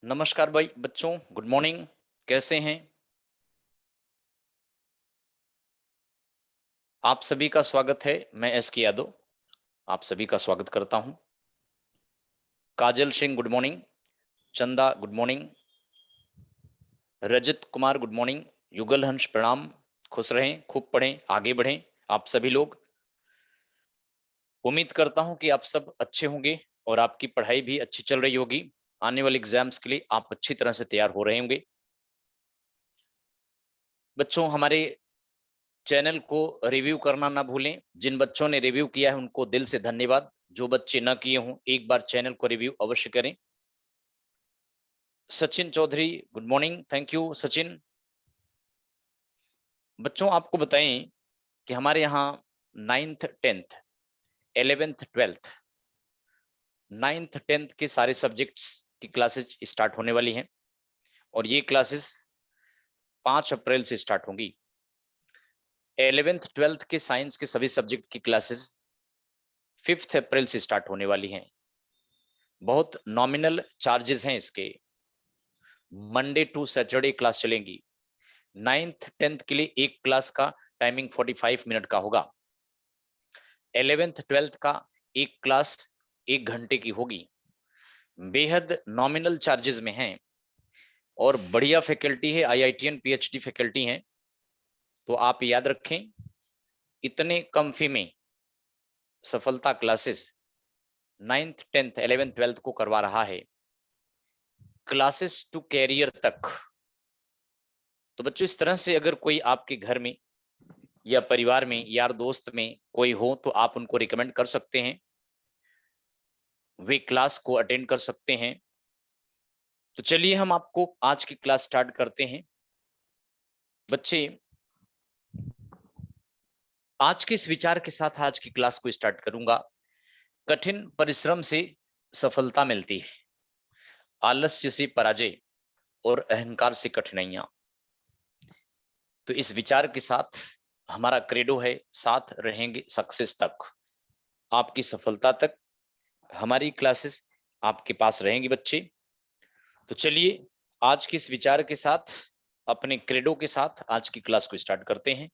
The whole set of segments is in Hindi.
नमस्कार भाई बच्चों, गुड मॉर्निंग। कैसे हैं? आप सभी का स्वागत है। मैं एस के यादव आप सभी का स्वागत करता हूं। काजल सिंह गुड मॉर्निंग। चंदा good morning. Rajat Kumar good morning. युगल हंस प्रणाम। खुश रहें, खूब पढ़ें, आगे बढ़ें। आप सभी लोग, उम्मीद करता हूं कि आप सब अच्छे होंगे और आपकी पढ़ाई भी अच्छी चल रही होगी। आने वाले एग्जाम्स के लिए आप अच्छी तरह से तैयार हो रहे होंगे। बच्चों, हमारे चैनल को रिव्यू करना ना भूलें। जिन बच्चों ने रिव्यू किया है उनको दिल से धन्यवाद। जो बच्चे न किए हों, एक बार चैनल को रिव्यू अवश्य करें। Sachin Chaudhary good morning. Thank you Sachin. बच्चों, आपको बताएं कि हमारे यहाँ 9th 10th 11th 12th 9th 10th के सारे सब्जेक्ट्स की क्लासेस स्टार्ट होने वाली हैं और ये क्लासेस 5 अप्रैल से स्टार्ट होंगी। 11th 12th के साइंस के सभी सब्जेक्ट की क्लासेस 5 अप्रैल से स्टार्ट होने वाली हैं। बहुत नॉमिनल चार्जेस हैं इसके। मंडे टू सैटरडे क्लास चलेंगी। 9th 10th के लिए एक क्लास का टाइमिंग 45 मिनट का होगा। 11th 12th का एक क्लास 1 घंटे की होगी। बेहद नॉमिनल चार्जेस में हैं और बढ़िया फैकल्टी है, आईआईटीएन पीएचडी फैकल्टी हैं। तो आप याद रखें, इतने कम फी में सफलता classes 9th 10th 11th 12th को करवा रहा है, क्लासेस टू कैरियर तक। तो बच्चों, इस तरह से अगर कोई आपके घर में या परिवार में, यार दोस्त में कोई हो तो आप उनको रिकमेंड कर सकते हैं, वे क्लास को अटेंड कर सकते हैं। तो चलिए हम आपको आज की क्लास स्टार्ट करते हैं। बच्चे, आज के इस विचार के साथ आज की क्लास को स्टार्ट करूंगा। कठिन परिश्रम से सफलता मिलती है, आलस्य से पराजय और अहंकार से कठिनाइयां। तो इस विचार के साथ हमारा क्रेडो है, साथ रहेंगे सक्सेस तक, आपकी सफलता तक हमारी क्लासेस आपके पास रहेंगी बच्चे। तो चलिए आज के इस विचार के साथ, अपने क्रेडो के साथ आज की क्लास को स्टार्ट करते हैं।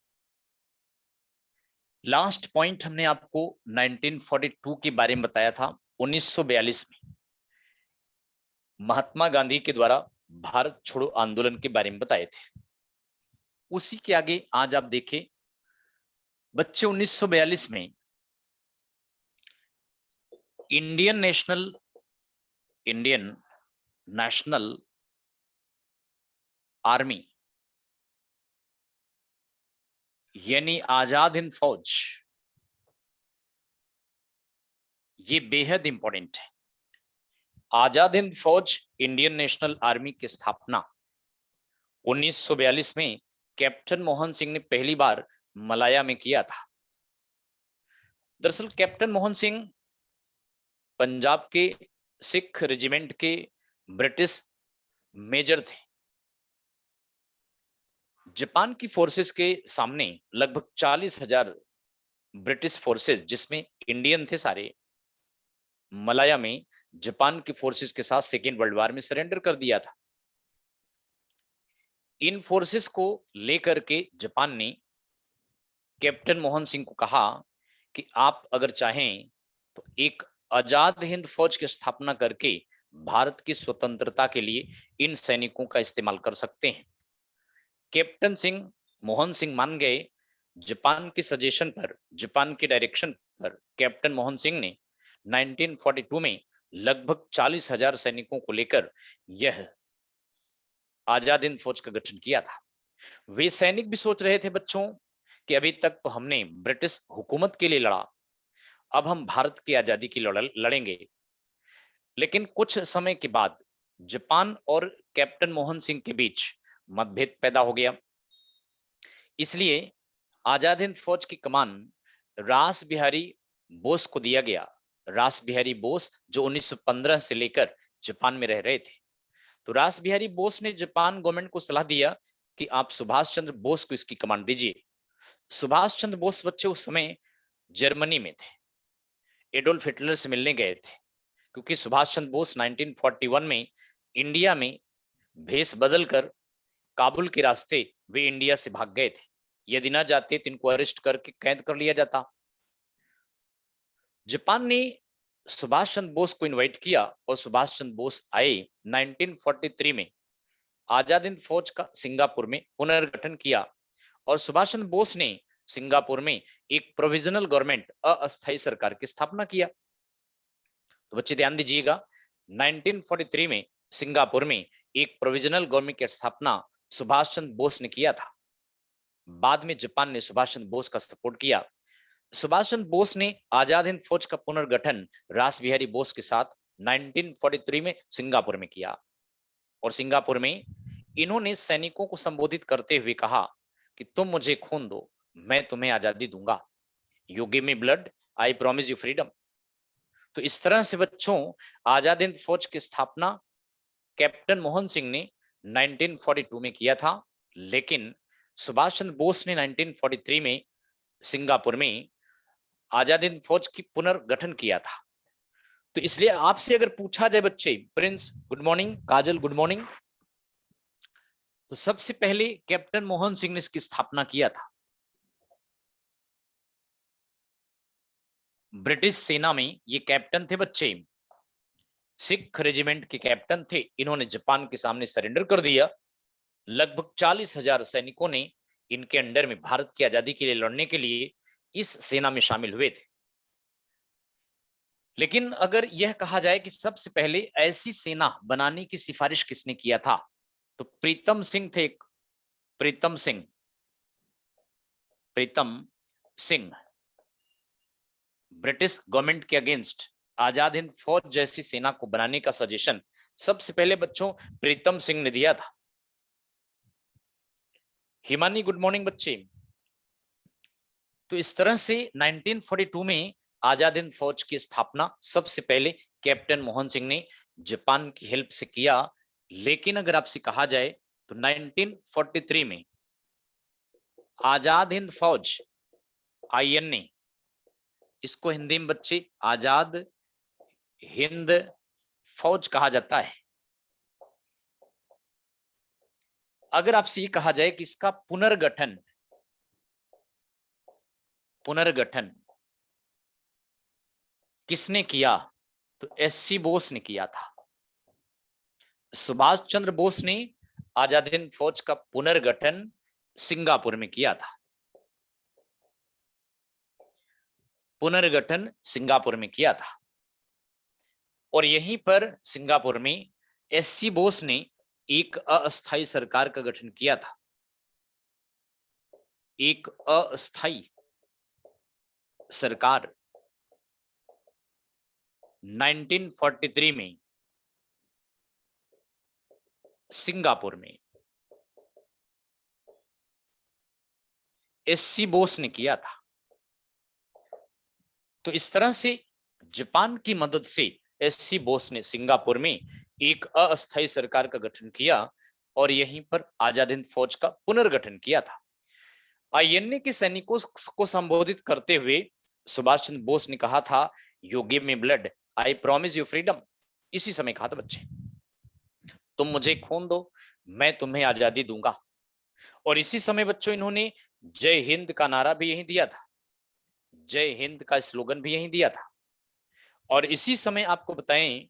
लास्ट पॉइंट हमने आपको 1942 के बारे में बताया था। 1942 में महात्मा गांधी के द्वारा भारत छोड़ो आंदोलन के बारे में बताए थे। उसी के आगे आज आप देखें बच्चे, 1942 में इंडियन नेशनल आर्मी यानी आजाद हिंद फौज, ये बेहद इंपॉर्टेंट है। आजाद हिंद फौज इंडियन नेशनल आर्मी की स्थापना 1942 में कैप्टन मोहन सिंह ने पहली बार मलाया में किया था। दरअसल कैप्टन मोहन सिंह पंजाब के सिख रेजिमेंट के ब्रिटिश मेजर थे। जापान की फोर्सेस के सामने लगभग 40,000 ब्रिटिश फोर्सेस, जिसमें इंडियन थे सारे, मलाया में जापान की फोर्सेस के साथ सेकेंड वर्ल्ड वॉर में सरेंडर कर दिया था। इन फोर्सेस को लेकर के जापान ने कैप्टन मोहन सिंह को कहा कि आप अगर चाहें तो एक आजाद हिंद फौज की स्थापना करके भारत की स्वतंत्रता के लिए इन सैनिकों का इस्तेमाल कर सकते हैं। कैप्टन सिंह मोहन सिंह मान गए। जापान के सजेशन पर, जापान के डायरेक्शन पर कैप्टन मोहन सिंह ने 1942 में लगभग 40,000 सैनिकों को लेकर यह आजाद हिंद फौज का गठन किया था। वे सैनिक भी सोच रहे थे बच्चों कि अभी तक तो हमने ब्रिटिश हुकूमत के लिए लड़ा, अब हम भारत की आजादी की लड़ेंगे। लेकिन कुछ समय के बाद जापान और कैप्टन मोहन सिंह के बीच मतभेद पैदा हो गया। इसलिए आजाद हिंद फौज की कमान रास बिहारी बोस को दिया गया। रास बिहारी बोस जो 1915 से लेकर जापान में रह रहे थे। तो रास बिहारी बोस ने जापान गवर्नमेंट को सलाह दिया कि आप सुभाष चंद्र बोस को इसकी कमांड दीजिए। सुभाष चंद्र बोस बच्चे उस समय जर्मनी में थे, एडोल्फ हिटलर से मिलने गए थे, क्योंकि सुभाष चंद्र बोस 1941 में इंडिया में भेष बदलकर काबुल के रास्ते वे इंडिया से भाग गए थे। यदि ना जाते तो इनको अरेस्ट करके कैद कर लिया जाता। जापान ने सुभाष चंद्र बोस को इनवाइट किया और सुभाष चंद्र बोस आए। 1943 में आजाद हिंद फौज का सिंगापुर में पुनर्गठन किया और सुभाष चंद्र बोस ने सिंगापुर में एक प्रोविजनल गवर्नमेंट, अस्थायी सरकार की स्थापना किया। तो बच्चे ध्यान दीजिएगा, 1943 में सिंगापुर में एक प्रोविजनल गवर्नमेंट की स्थापना सुभाष चंद्र बोस ने किया था। बाद में जापान ने सुभाष चंद्र बोस का सपोर्ट किया। सुभाष चंद्र बोस ने आजाद हिंद फौज का पुनर्गठन रास बिहारी बोस के साथ 1943 में सिंगापुर में किया और सिंगापुर में इन्होंने सैनिकों को संबोधित करते हुए कहा कि तुम मुझे खून दो, मैं तुम्हें आजादी दूंगा। You give me blood, I promise you freedom. तो इस तरह से बच्चों आजाद हिंद फौज की स्थापना कैप्टन मोहन सिंह ने 1942 में किया था, लेकिन सुभाष चंद्र बोस ने 1943 में सिंगापुर में आजाद हिंद फौज की पुनर्गठन किया था। तो इसलिए आपसे अगर पूछा जाए बच्चे, प्रिंस गुड मॉर्निंग, काजल गुड मॉर्निंग, तो सबसे पहले कैप्टन मोहन सिंह ने इसकी स्थापना किया था। ब्रिटिश सेना में ये कैप्टन थे बच्चे, सिख रेजिमेंट के कैप्टन थे। इन्होंने जापान के सामने सरेंडर कर दिया। लगभग 40,000 सैनिकों ने इनके अंडर में भारत की आजादी के लिए लड़ने के लिए इस सेना में शामिल हुए थे। लेकिन अगर यह कहा जाए कि सबसे पहले ऐसी सेना बनाने की सिफारिश किसने किया था, तो प्रीतम सिंह थे। प्रीतम सिंह ब्रिटिश गवर्नमेंट के अगेंस्ट आजाद हिंद फौज जैसी सेना को बनाने का सजेशन सबसे पहले बच्चों प्रीतम सिंह ने दिया था। हिमानी गुड मॉर्निंग बच्चे। तो इस तरह से 1942 में आजाद हिंद फौज की स्थापना सबसे पहले कैप्टन मोहन सिंह ने जापान की हेल्प से किया। लेकिन अगर आपसे कहा जाए तो 1943 में आजाद हिंद फौज, आईएनए, इसको हिंदी में बच्चे आजाद हिंद फौज कहा जाता है। अगर आपसे ये कहा जाए कि इसका पुनर्गठन किसने किया, तो एससी बोस ने किया था। सुभाष चंद्र बोस ने आजाद हिंद फौज का पुनर्गठन सिंगापुर में किया था। और यहीं पर सिंगापुर में एससी बोस ने एक अस्थायी सरकार का गठन किया था। एक अस्थायी सरकार 1943 में सिंगापुर में एससी बोस ने किया था। तो इस तरह से जापान की मदद से एससी बोस ने सिंगापुर में एक अस्थायी सरकार का गठन किया और यहीं पर आजाद हिंद फौज का पुनर्गठन किया था। आईएनए के सैनिकों को संबोधित करते हुए सुभाष चंद्र बोस ने कहा था, you give me blood, I promise you freedom. इसी समय कहा था बच्चे, तुम मुझे खून दो, मैं तुम्हें आजादी दूंगा। और इसी समय बच्चों इन्होंने जय हिंद का नारा भी यही दिया था, जय हिंद का स्लोगन भी यही दिया था। और इसी समय आपको बताएं,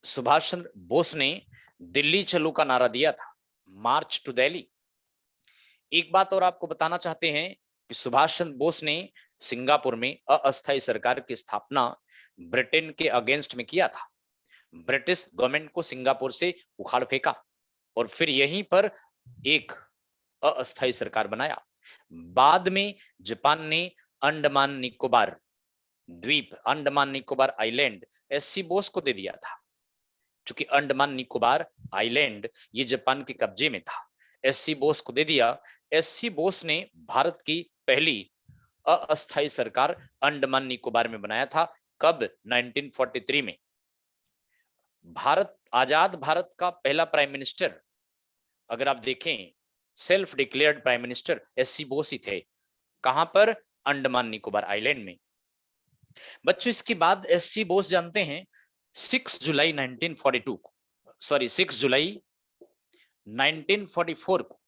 सुभाष चंद्र बोस ने दिल्ली चलो का नारा दिया था, मार्च टू दिल्ली। एक बात और आपको बताना चाहते हैं कि सुभाष चंद्र बोस ने सिंगापुर में अस्थायी सरकार की स्थापना ब्रिटेन के अगेंस्ट में किया था। ब्रिटिश गवर्नमेंट को सिंगापुर से उखाड़ फेंका और फिर यहीं पर एक अस्थायी सरकार बनाया। बाद में जापान ने अंडमान निकोबार द्वीप, अंडमान निकोबार आइलैंड एससी बोस को दे दिया था। क्योंकि अंडमान निकोबार आइलैंड ये जापान के कब्जे में था, एससी बोस को दे दिया। एससी बोस ने भारत की पहली अस्थायी सरकार अंडमान निकोबार में बनाया था। कब? 1943 में। आजाद भारत का पहला प्राइम मिनिस्टर अगर आप देखें, self declared prime minister SC Bose ही थे। कहां पर? अंडमान निकोबार आइलैंड में। बच्चों इसके बाद एससी बोस जानते हैं 6 जुलाई 1942 6 जुलाई 1944 को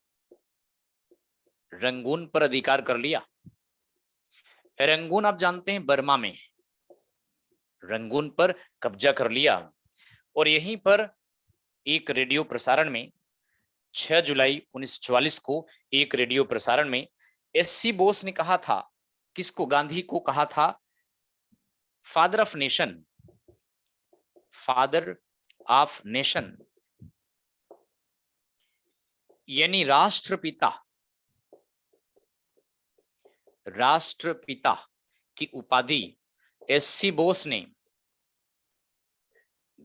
रंगून पर अधिकार कर लिया। रंगून आप जानते हैं बर्मा में, रंगून पर कब्जा कर लिया और यहीं पर एक रेडियो प्रसारण में 6 जुलाई 1944 को एक रेडियो प्रसारण में एससी बोस ने कहा था, किसको, गांधी को कहा था father of nation, father of nation, यानी राष्ट्रपिता, राष्ट्रपिता की उपाधि एससी बोस ने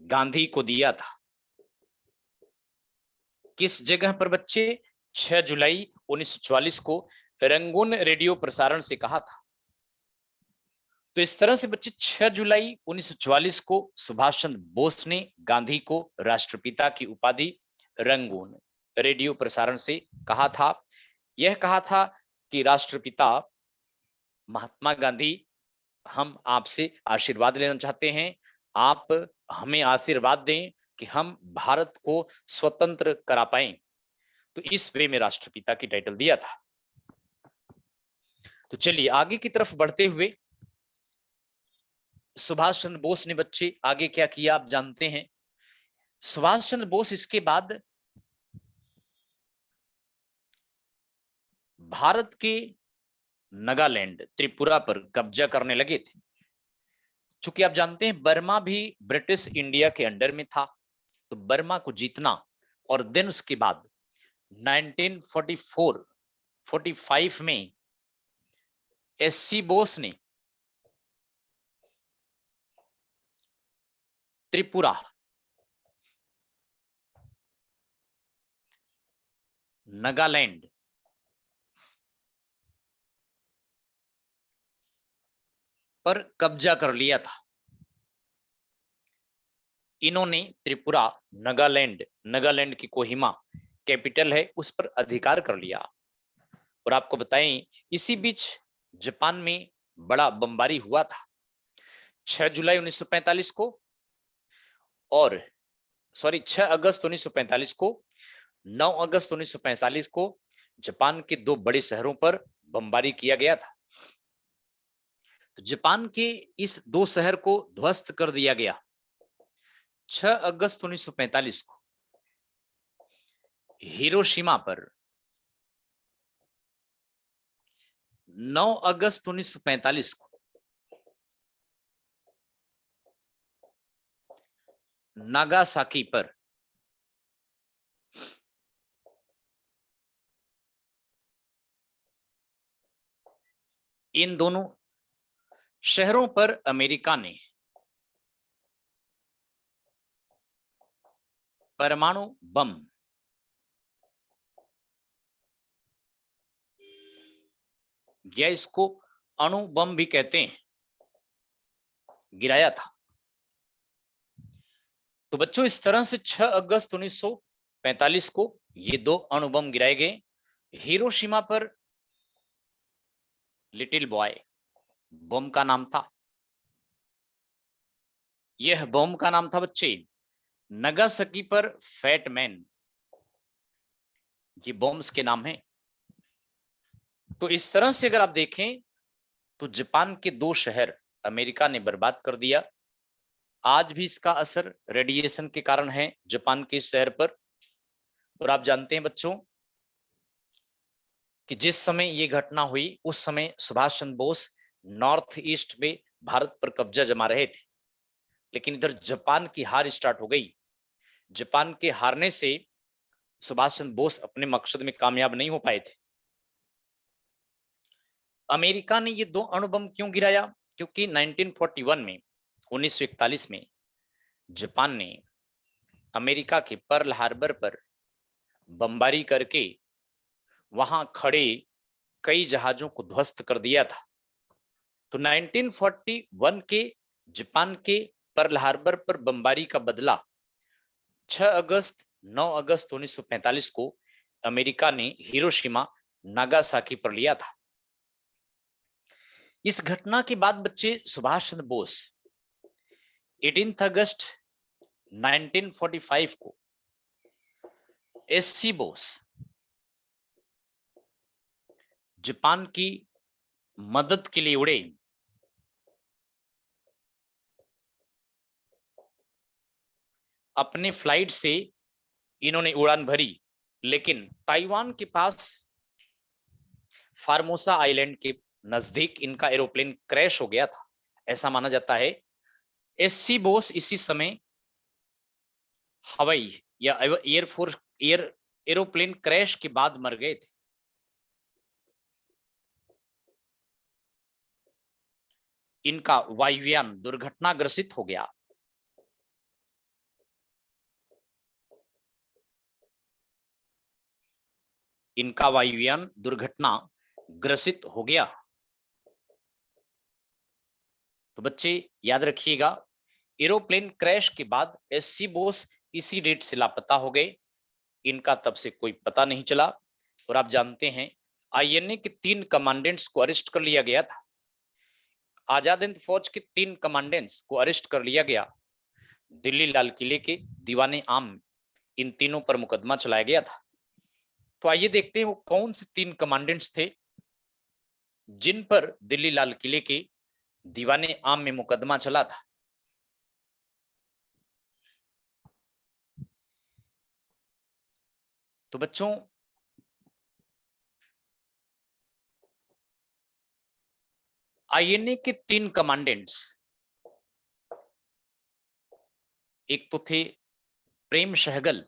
गांधी को दिया था। किस जगह पर बच्चे? 6 जुलाई 1944 को रंगून रेडियो प्रसारण से कहा था। तो इस तरह से बच्चे 6 जुलाई 1944 को सुभाष चंद्र बोस ने गांधी को राष्ट्रपिता की उपाधि रंगून रेडियो प्रसारण से कहा था। यह कहा था कि राष्ट्रपिता महात्मा गांधी, हम आपसे आशीर्वाद लेना चाहते हैं, आप हमें आशीर्वाद दें कि हम भारत को स्वतंत्र करा पाएं। तो इस वे में राष्ट्रपिता की टाइटल दिया था। तो चलिए आगे की तरफ बढ़ते हुए सुभाष चंद्र बोस ने बच्चे आगे क्या किया आप जानते हैं। सुभाष चंद्र बोस इसके बाद भारत के नागालैंड, त्रिपुरा पर कब्जा करने लगे थे। चूंकि आप जानते हैं बर्मा भी ब्रिटिश इंडिया के अंडर में था, तो बर्मा को जीतना और देन उसके बाद 1944-45 में एससी बोस ने त्रिपुरा, नागालैंड पर कब्जा कर लिया था। इन्होंने त्रिपुरा, नागालैंड, नागालैंड की कोहिमा कैपिटल है, उस पर अधिकार कर लिया। और आपको बताएं इसी बीच जापान में बड़ा बमबारी हुआ था 6 जुलाई 1945 को, और 6 अगस्त 1945 को, 9 अगस्त 1945 को जापान के दो बड़े शहरों पर बमबारी किया गया था। तो जापान के इस दो शहर को ध्वस्त कर दिया गया 6 अगस्त 1945 को हिरोशिमा पर, 9 अगस्त 1945 को नागासाकी पर, इन दोनों शहरों पर अमेरिका ने परमाणु बम या इसको अणु बम भी कहते हैं, गिराया था। तो बच्चों इस तरह से 6 अगस्त 1945 को ये दो अणु बम गिराए गए। हिरोशिमा पर लिटिल बॉय बम का नाम था, यह बम का नाम था बच्चे। नागासाकी पर फैट मैन, ये बॉम्ब्स के नाम हैं। तो इस तरह से अगर आप देखें तो जापान के दो शहर अमेरिका ने बर्बाद कर दिया। आज भी इसका असर रेडिएशन के कारण है जापान के इस शहर पर। और आप जानते हैं बच्चों कि जिस समय ये घटना हुई उस समय सुभाष चंद्र बोस नॉर्थ ईस्ट में भारत पर कब्जा जमा रहे थे, लेकिन इधर जापान की हार स्टार्ट हो गई। जापान के हारने से सुभाष चंद्र बोस अपने मकसद में कामयाब नहीं हो पाए थे। अमेरिका ने ये दो अणुबम क्यों गिराया? क्योंकि 1941 में 1941 में जापान ने अमेरिका के पर्ल हार्बर पर बमबारी करके वहां खड़े कई जहाजों को ध्वस्त कर दिया था। तो 1941 के जापान के पर्ल हार्बर पर बमबारी का बदला 6 अगस्त 9 अगस्त 1945 को अमेरिका ने हिरोशिमा, नागासाकी पर लिया था। इस घटना के बाद बच्चे सुभाष चंद्र बोस 18 अगस्त 1945 को एससी बोस जापान की मदद के लिए उड़े। अपने फ्लाइट से इन्होंने उड़ान भरी, लेकिन ताइवान के पास फार्मोसा आइलैंड के नजदीक इनका एरोप्लेन क्रैश हो गया था। ऐसा माना जाता है एससी बोस इसी समय हवाई या एयरफोर्स एरोप्लेन क्रैश के बाद मर गए थे। इनका वायुयान दुर्घटनाग्रसित हो गया। इनका वायुयान दुर्घटना ग्रसित हो गया। तो बच्चे याद रखिएगा, एरोप्लेन क्रैश के बाद एससी बोस इसी डेट से लापता हो गए। इनका तब से कोई पता नहीं चला। और आप जानते हैं आईएनए के 3 कमांडेंट्स को अरेस्ट कर लिया गया था। आजाद हिंद फौज के 3 कमांडेंट्स को अरेस्ट कर लिया गया। दिल्ली लाल किले के दीवाने आम इन तीनों पर मुकदमा चलाया गया था। तो आइए देखते हैं वो कौन से 3 कमांडेंट्स थे जिन पर दिल्ली लाल किले के दीवाने आम में मुकदमा चला था। तो बच्चों आईएनए के 3 कमांडेंट्स, एक तो थे प्रेम सहगल,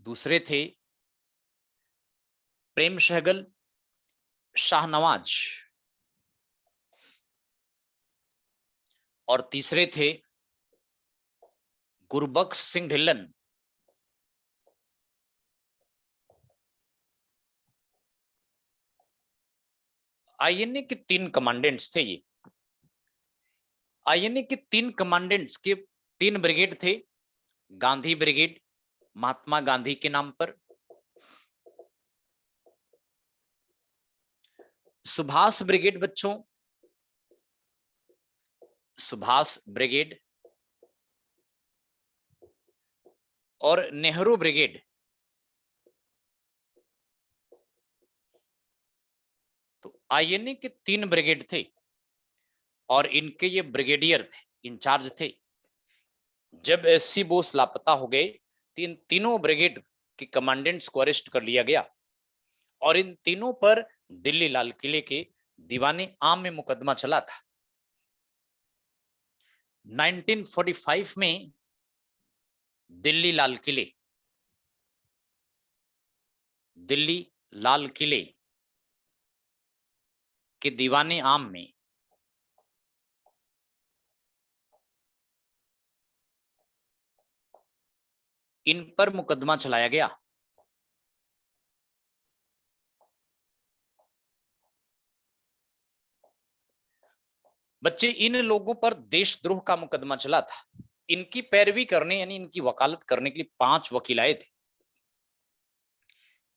दूसरे थे प्रेम सहगल शाहनवाज, और तीसरे थे गुरबख्श सिंह ढिल्लन। आईएनए के 3 कमांडेंट्स थे ये। आईएनए के 3 कमांडेंट्स के 3 ब्रिगेड थे। गांधी ब्रिगेड महात्मा गांधी के नाम पर, सुभाष ब्रिगेड बच्चों सुभाष ब्रिगेड, और नेहरू ब्रिगेड। तो आईएनए के 3 ब्रिगेड थे और इनके ये ब्रिगेडियर थे, इंचार्ज थे। जब एससी बोस लापता हो गए तो इन तीनों ब्रिगेड के कमांडेंट्स को अरेस्ट कर लिया गया और इन तीनों पर दिल्ली लाल किले के दीवाने आम में मुकदमा चला था। 1945 में दिल्ली लाल किले के दीवाने आम में इन पर मुकदमा चलाया गया। बच्चे इन लोगों पर देशद्रोह का मुकदमा चला था। इनकी पैरवी करने यानी इनकी वकालत करने के लिए 5 वकील आए थे।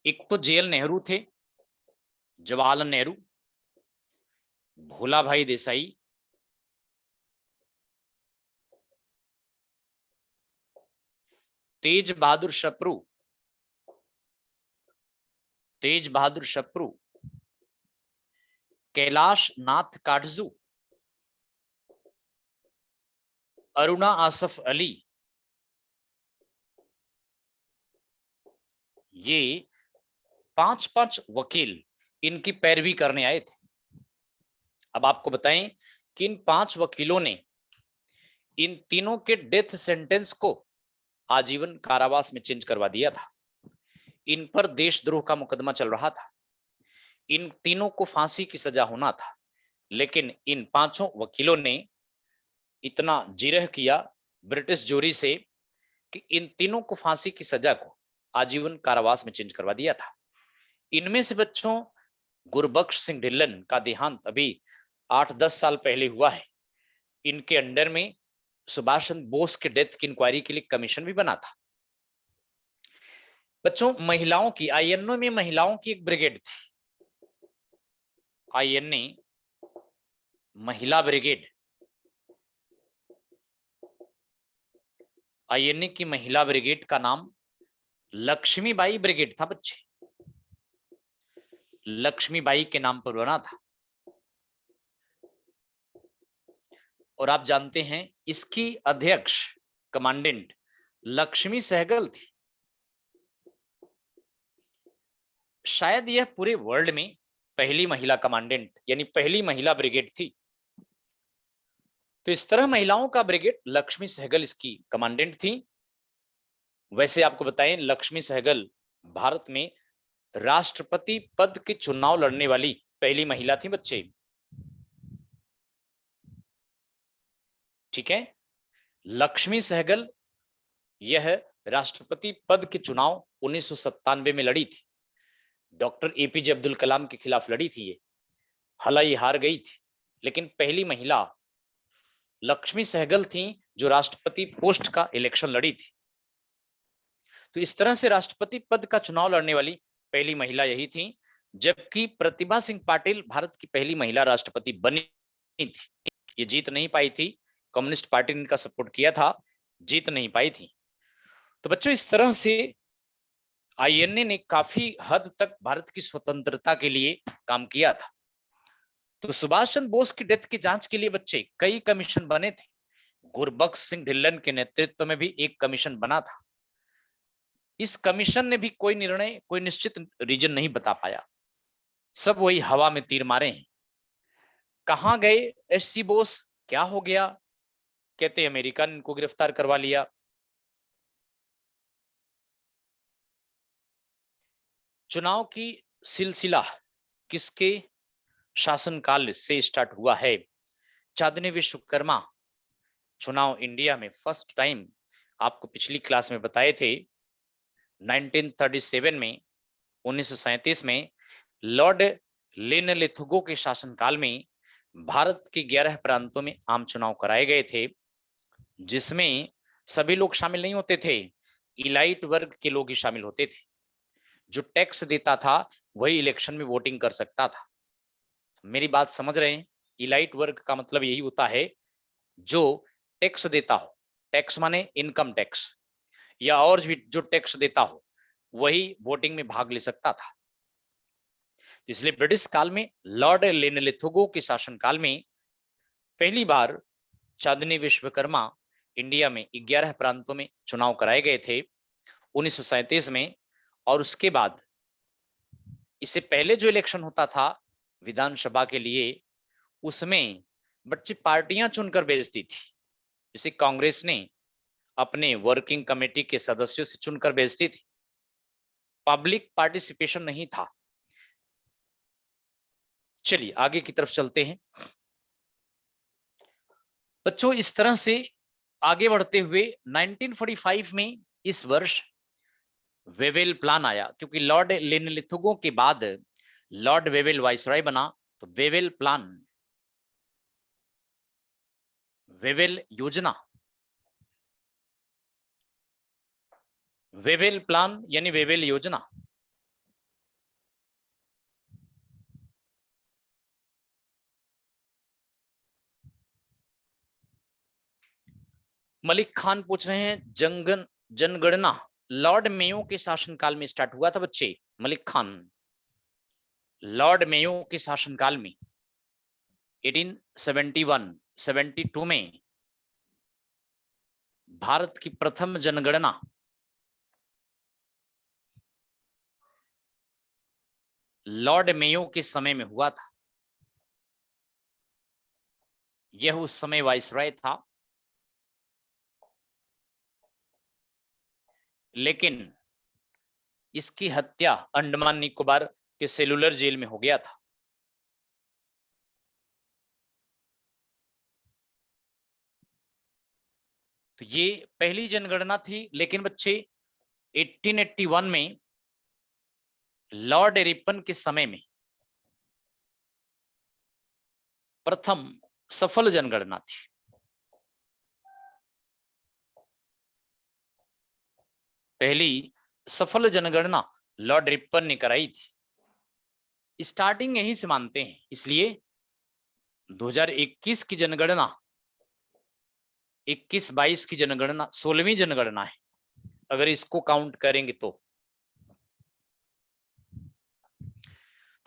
एक तो जेएल नेहरू थे, जवाहरलाल नेहरू, भोला भाई देसाई, तेज बहादुर शप्रू, कैलाश नाथ काटजू, अरुणा आसफ अली। ये 5 वकील इनकी पैरवी करने आए थे। अब आपको बताएं कि इन 5 वकीलों ने इन तीनों के डेथ सेंटेंस को आजीवन कारावास में चेंज करवा दिया था। इन पर देशद्रोह का मुकदमा चल रहा था। इन तीनों को फांसी की सजा होना था, लेकिन इन 5 वकीलों ने इतना जिरह किया ब्रिटिश जोरी से कि इन तीनों को फांसी की सजा को आजीवन कारावास में चेंज करवा दिया था। इनमें से बच्चों गुरबख्श सिंह ढिल्लन का देहांत अभी 8-10 साल पहले हुआ है। इनके अंडर में सुभाष चंद्र बोस के डेथ की इंक्वायरी के लिए कमीशन भी बना था। बच्चों महिलाओं की आईएनए में महिलाओं की एक ब्रिगेड थी। आईएनए महिला ब्रिगेड, आईएनए की महिला ब्रिगेड का नाम लक्ष्मीबाई ब्रिगेड था बच्चे, लक्ष्मीबाई के नाम पर बना था। और आप जानते हैं इसकी अध्यक्ष कमांडेंट लक्ष्मी सहगल थी। शायद यह पूरे वर्ल्ड में पहली महिला कमांडेंट यानी पहली महिला ब्रिगेड थी। तो इस तरह महिलाओं का ब्रिगेड, लक्ष्मी सहगल इसकी कमांडेंट थी। वैसे आपको बताएं, लक्ष्मी सहगल भारत में राष्ट्रपति पद के चुनाव लड़ने वाली पहली महिला थी बच्चे। ठीक है, लक्ष्मी सहगल यह राष्ट्रपति पद के चुनाव 1997 में लड़ी थी। डॉक्टर एपीजे अब्दुल कलाम के खिलाफ लड़ी थी ये, हालांकि हार गई थी, लेकिन पहली महिला लक्ष्मी सहगल थी जो राष्ट्रपति पोस्ट का इलेक्शन लड़ी थी। तो इस तरह से राष्ट्रपति पद का चुनाव लड़ने वाली पहली महिला यही थी, जबकि प्रतिभा सिंह पाटिल भारत की पहली महिला राष्ट्रपति बनी थी। ये जीत नहीं पाई थी, कम्युनिस्ट पार्टी ने इनका सपोर्ट किया था, जीत नहीं पाई थी। तो बच्चों, इस तरह से आईएनए ने काफी हद तक भारत की स्वतंत्रता के लिए काम किया था। तो सुभाष चंद्र बोस की डेथ की जांच के लिए बच्चे कई कमीशन बने थे। गुरबख्श सिंह ढिल्लन के नेतृत्व में भी एक कमीशन बना था। इस कमीशन ने भी कोई निर्णय, कोई निश्चित रीजन नहीं बता पाया, सब वही हवा में तीर मारे हैं। कहां गए एससी बोस, क्या हो गया? कहते अमेरिका ने इनको गिरफ्तार करवा लिया। चुनाव की सिलसिला किसके शासनकाल से स्टार्ट हुआ है? चांदनी विश्वकर्मा चुनाव इंडिया में फर्स्ट टाइम आपको पिछली क्लास में बताए थे 1937 में, 1937 में लॉर्ड लिनलिथगो के शासनकाल में भारत के 11 प्रांतों में आम चुनाव कराए गए थे, जिसमें सभी लोग शामिल नहीं होते थे, इलाइट वर्ग के लोग ही शामिल होते थे। जो टैक्स देता था वही इलेक्शन में वोटिंग कर सकता था। मेरी बात समझ रहे हैं? इलाइट वर्ग का मतलब यही होता है जो टैक्स देता हो, टैक्स माने इनकम टैक्स, या और भी जो टैक्स देता हो वही वोटिंग में भाग ले सकता था। इसलिए ब्रिटिश काल में लॉर्ड लिनलिथगो के शासनकाल में पहली बार चांदनी विश्वकर्मा इंडिया में 11 प्रांतों में चुनाव कराए गए थे 1937 में। और उसके बाद इससे पहले जो इलेक्शन होता था विधानसभा के लिए, उसमें बच्चे पार्टियां चुनकर भेजती थी। जैसे कांग्रेस ने अपने वर्किंग कमेटी के सदस्यों से चुनकर भेजती थी, पब्लिक पार्टिसिपेशन नहीं था। चलिए आगे की तरफ चलते हैं बच्चों। इस तरह से आगे बढ़ते हुए 1945 में इस वर्ष वेवेल प्लान आया, क्योंकि लॉर्ड लिनलिथगो के बाद लॉर्ड वेवेल वाइसरॉय बना, तो वेवेल प्लान, वेवेल योजना, वेवेल प्लान यानी वेवेल योजना मलिक खान पूछ रहे हैं, जनगणना लॉर्ड मेयो के शासनकाल में स्टार्ट हुआ था बच्चे। मलिक खान, लॉर्ड मेयो के शासनकाल में 1872 में भारत की प्रथम जनगणना लॉर्ड मेयो के समय में हुआ था। यह उस समय वाइसरॉय था, लेकिन इसकी हत्या अंडमान निकोबार के सेलुलर जेल में हो गया था। तो ये पहली जनगणना थी, लेकिन बच्चे 1881 में लॉर्ड रिपन के समय में प्रथम सफल जनगणना थी। पहली सफल जनगणना लॉर्ड रिपन ने कराई थी। स्टार्टिंग यहीं से मानते हैं, इसलिए 2021 की जनगणना 21-22 की जनगणना 16वीं जनगणना है, अगर इसको काउंट करेंगे तो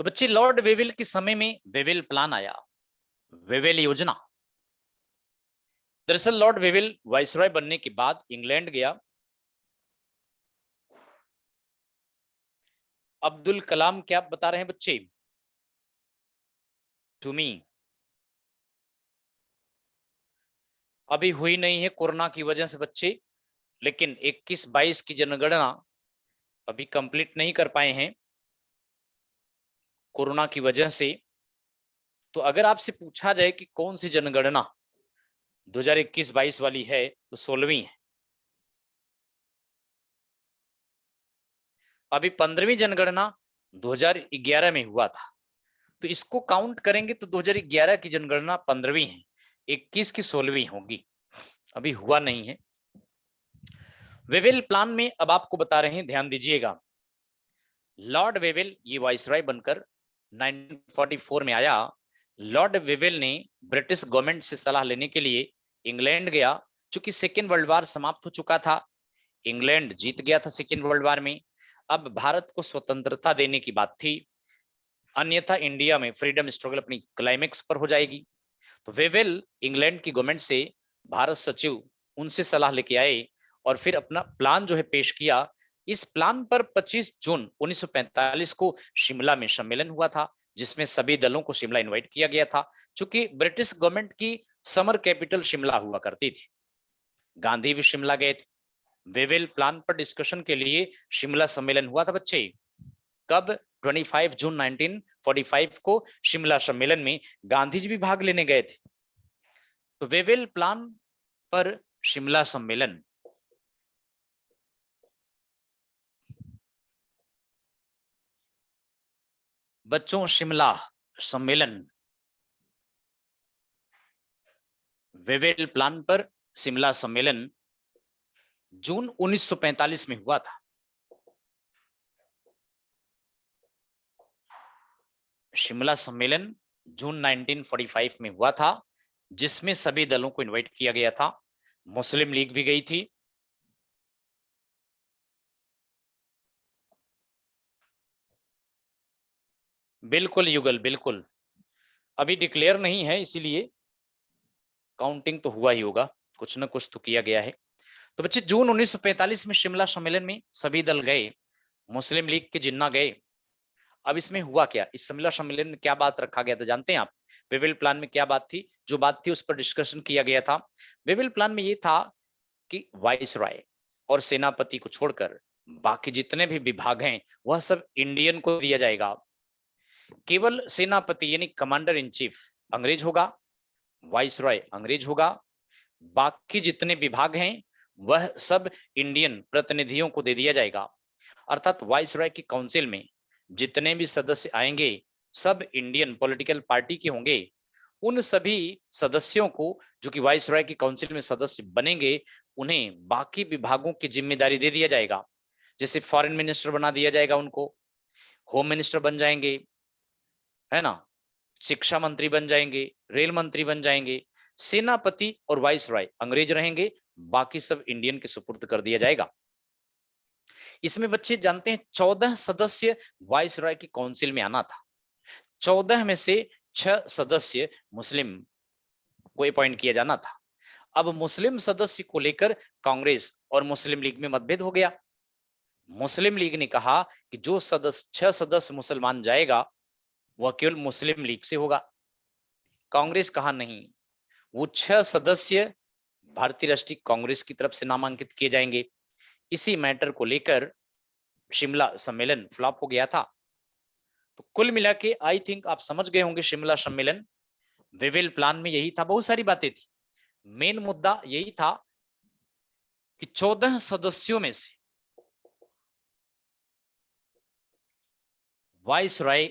बच्चे लॉर्ड वेवेल के समय में वेवेल प्लान आया, वेवेल योजना। दरअसल लॉर्ड वेवेल वाइसरॉय बनने के बाद इंग्लैंड गया, अब्दुल कलाम क्या बता रहे हैं बच्चे टू मी, अभी हुई नहीं है कोरोना की वजह से बच्चे, लेकिन 21-22 की जनगणना अभी कंप्लीट नहीं कर पाए हैं कोरोना की वजह से। तो अगर आपसे पूछा जाए कि कौन सी जनगणना 2021-22 वाली है, तो 16वीं है। अभी 15वीं जनगणना 2011 में हुआ था, तो इसको काउंट करेंगे तो 2011 की जनगणना 15वीं है, 21 की 16वीं होगी, अभी हुआ नहीं है। वेवेल प्लान में अब आपको बता रहे हैं, ध्यान दीजिएगा। लॉर्ड वेवेल ये वाइसरॉय बनकर 1944 में आया। लॉर्ड वेवेल ने ब्रिटिश गवर्नमेंट से सलाह लेने के लिए इंग्लैंड गया, चूंकि सेकेंड वर्ल्ड वॉर समाप्त हो चुका था, इंग्लैंड जीत गया था सेकेंड वर्ल्ड वॉर में, अब भारत को स्वतंत्रता देने की बात थी, अन्यथा इंडिया में फ्रीडम स्ट्रगल अपनी क्लाइमेक्स पर हो जाएगी। तो वेवेल इंग्लैंड की गवर्नमेंट से भारत सचिव उनसे सलाह लेके आए और फिर अपना प्लान जो है पेश किया। इस प्लान पर 25 जून 1945 को शिमला में सम्मेलन हुआ था, जिसमें सभी दलों को शिमला इनवाइट किया गया था, क्योंकि ब्रिटिश गवर्नमेंट की समर कैपिटल शिमला हुआ करती थी। गांधी भी शिमला गए थे। वेवेल प्लान पर डिस्कशन के लिए शिमला सम्मेलन हुआ था बच्चे, कब 25 जून 1945 को शिमला सम्मेलन में गांधी जी भी भाग लेने गए थे। तो वेवेल प्लान पर शिमला सम्मेलन, बच्चों शिमला सम्मेलन वेवेल प्लान पर शिमला सम्मेलन जून 1945 में हुआ था। शिमला सम्मेलन जून 1945 में हुआ था, जिसमें सभी दलों को इनवाइट किया गया था, मुस्लिम लीग भी गई थी। बिल्कुल युगल, बिल्कुल अभी डिक्लेयर नहीं है, इसीलिए काउंटिंग तो हुआ ही होगा, कुछ ना कुछ तो किया गया है। तो बच्चे जून 1945 में शिमला सम्मेलन में सभी दल गए, मुस्लिम लीग के जिन्ना गए। अब इसमें हुआ क्या, इस शिमला सम्मेलन में क्या बात रखा गया था जानते हैं आप? वेवेल प्लान में क्या बात थी, जो बात थी उस पर डिस्कशन किया गया था। वेवेल प्लान में ये था कि वाइसरॉय और सेनापति को छोड़कर बाकी जितने भी विभाग हैं वह सब इंडियन को दिया जाएगा। केवल सेनापति यानी कमांडर इन चीफ अंग्रेज होगा, वाइसरॉय अंग्रेज होगा, बाकी जितने विभाग हैं वह सब इंडियन प्रतिनिधियों को दे दिया जाएगा। अर्थात वाइसरॉय की काउंसिल में जितने भी सदस्य आएंगे सब इंडियन पॉलिटिकल पार्टी के होंगे। उन सभी सदस्यों को जो कि वाइसरॉय की काउंसिल में सदस्य बनेंगे, उन्हें बाकी विभागों की जिम्मेदारी दे दिया जाएगा। जैसे फॉरेन मिनिस्टर बना दिया जाएगा उनको, होम मिनिस्टर बन जाएंगे, है ना, शिक्षा मंत्री बन जाएंगे, रेल मंत्री बन जाएंगे। सेनापति और वाइसरॉय अंग्रेज रहेंगे, बाकी सब इंडियन के सुपुर्द कर दिया जाएगा। इसमें बच्चे जानते हैं 14 सदस्य वाइसरॉय की काउंसिल में आना था, 14 में से 6 सदस्य मुस्लिम को अपॉइंट किया जाना था। अब मुस्लिम सदस्य को लेकर कांग्रेस और मुस्लिम लीग में मतभेद हो गया। मुस्लिम लीग ने कहा कि जो सदस्य 6 सदस्य मुसलमान जाएगा वह केवल मुस्लिम लीग से होगा। कांग्रेस कहा नहीं, वो 6 सदस्य भारतीय राष्ट्रीय कांग्रेस की तरफ से नामांकित किए जाएंगे। इसी मैटर को लेकर शिमला सम्मेलन फ्लॉप हो गया था। तो कुल मिला के आई थिंक आप समझ गए होंगे, शिमला सम्मेलन वेवेल प्लान में यही था, बहुत सारी बातें थी, मेन मुद्दा यही था कि 14 सदस्यों में से वाइसरॉय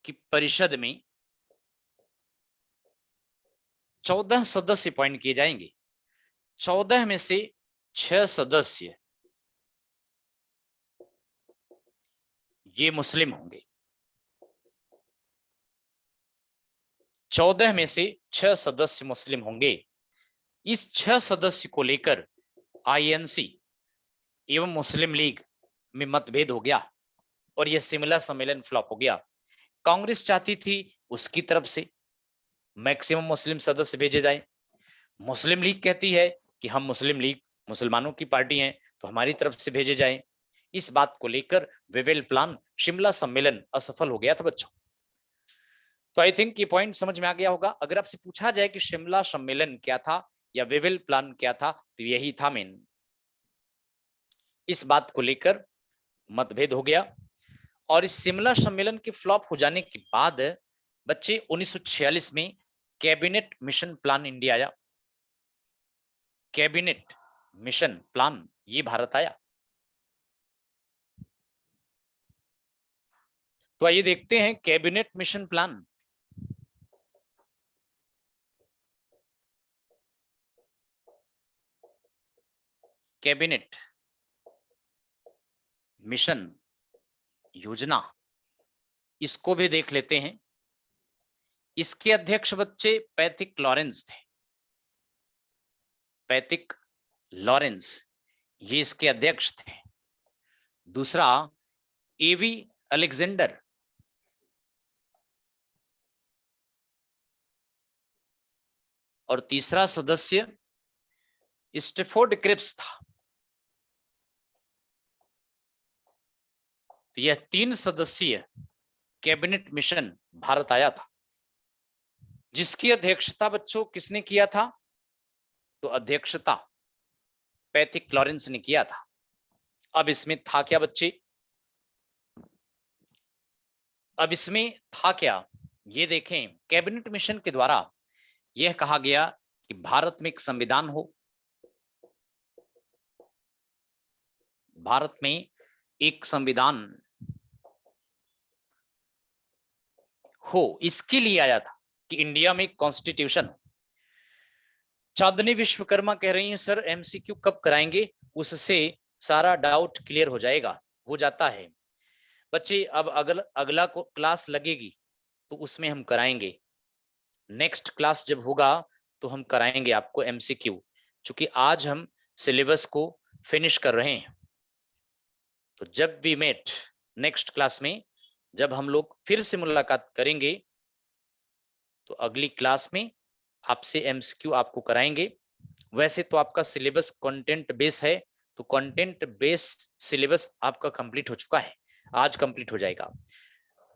की परिषद में 14 सदस्य अपॉइंट किए जाएंगे, 14 में से 6 सदस्य ये मुस्लिम होंगे। 14 में से 6 सदस्य मुस्लिम होंगे। इस 6 सदस्य को लेकर आईएनसी एवं मुस्लिम लीग में मतभेद हो गया और यह शिमला सम्मेलन फ्लॉप हो गया। कांग्रेस चाहती थी उसकी तरफ से मैक्सिमम मुस्लिम सदस्य भेजे जाए। मुस्लिम लीग कहती है कि हम मुस्लिम लीग मुसलमानों की पार्टी हैं तो हमारी तरफ से भेजे जाए। इस बात को लेकर वेवेल प्लान शिमला सम्मेलन असफल हो गया था बच्चों। तो आई थिंक ये पॉइंट समझ में आ गया होगा। अगर आपसे पूछा जाए कि शिमला सम्मेलन क्या था या वेवेल प्लान क्या था तो यही था मेन। इस बात को लेकर मतभेद हो गया और इस शिमला सम्मेलन के फ्लॉप हो जाने के बाद बच्चे 1946 में कैबिनेट मिशन प्लान इंडिया आया। कैबिनेट मिशन प्लान ये भारत आया। तो आइए देखते हैं cabinet mission plan. Cabinet mission योजना इसको भी देख लेते हैं। इसके अध्यक्ष बच्चे पैथिक लॉरेंस थे। पैथिक लॉरेंस ये इसके अध्यक्ष थे। दूसरा एवी अलेक्जेंडर, और तीसरा सदस्य स्टेफोर्ड क्रिप्स था। तो यह 3 सदस्यीय कैबिनेट मिशन भारत आया था, जिसकी अध्यक्षता बच्चों किसने किया था? तो अध्यक्षता पैथिक लॉरेंस ने किया था। अब इसमें था क्या बच्चे? अब इसमें था क्या ये देखें। कैबिनेट मिशन के द्वारा यह कहा गया कि भारत में एक संविधान हो, भारत में एक संविधान हो, इसके लिए आया था कि इंडिया में एक कॉन्स्टिट्यूशन। चांदनी विश्वकर्मा कह रही हैं सर एमसीक्यू कब कराएंगे, उससे सारा डाउट क्लियर हो जाएगा। हो जाता है बच्चे। अब अगला क्लास लगेगी तो उसमें हम कराएंगे। नेक्स्ट क्लास जब होगा तो हम कराएंगे आपको एमसीक्यू, क्योंकि आज हम सिलेबस को फिनिश कर रहे हैं। तो जब वी मेट नेक्स्ट क्लास में, जब हम लोग फिर से मुलाकात करेंगे तो अगली क्लास में आपसे एमसीक्यू आपको कराएंगे। वैसे तो आपका सिलेबस कंटेंट बेस है, तो कंटेंट बेस सिलेबस आपका कंप्लीट हो चुका है, आज कंप्लीट हो जाएगा।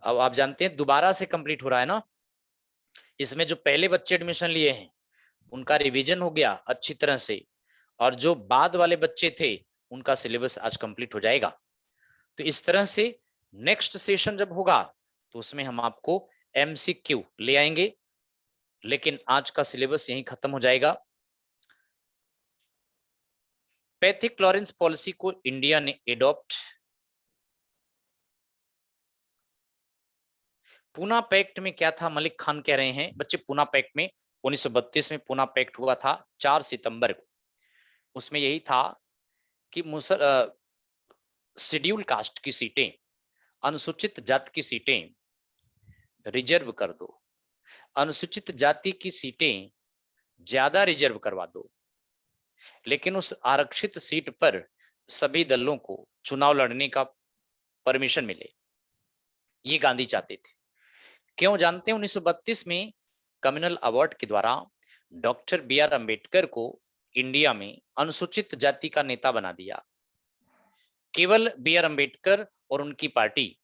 अब आप जानते हैं दोबारा से कंप्लीट हो रहा है ना। इसमें जो पहले बच्चे एडमिशन लिए हैं उनका रिवीजन हो गया अच्छी तरह से, और जो बाद वाले बच्चे थे उनका सिलेबस आज कंप्लीट हो जाएगा। तो इस तरह से नेक्स्ट सेशन जब होगा तो उसमें हम आपको एमसीक्यू ले आएंगे, लेकिन आज का सिलेबस यहीं खत्म हो जाएगा। पैथिक लॉरेंस पॉलिसी को इंडिया ने एडॉप्ट, पूना पैक्ट में क्या था? मलिक खान कह रहे हैं बच्चे पूना पैक्ट में 1932 में पूना पैक्ट हुआ था 4 सितंबर को। उसमें यही था कि शेड्यूल कास्ट की सीटें, अनुसूचित जाति की सीटें रिजर्व कर दो, अनुसूचित जाति की सीटें ज्यादा रिजर्व करवा दो, लेकिन उस आरक्षित सीट पर सभी दलों को चुनाव लड़ने का परमिशन मिले। ये गांधी चाहते थे। क्यों जानते हैं? 1932 में कम्युनल अवार्ड के द्वारा डॉक्टर बी.आर. अंबेडकर को इंडिया में अनुसूचित जाति का नेता बना दिया। केवल बी.आर. अंबेडकर और उनकी पार्टी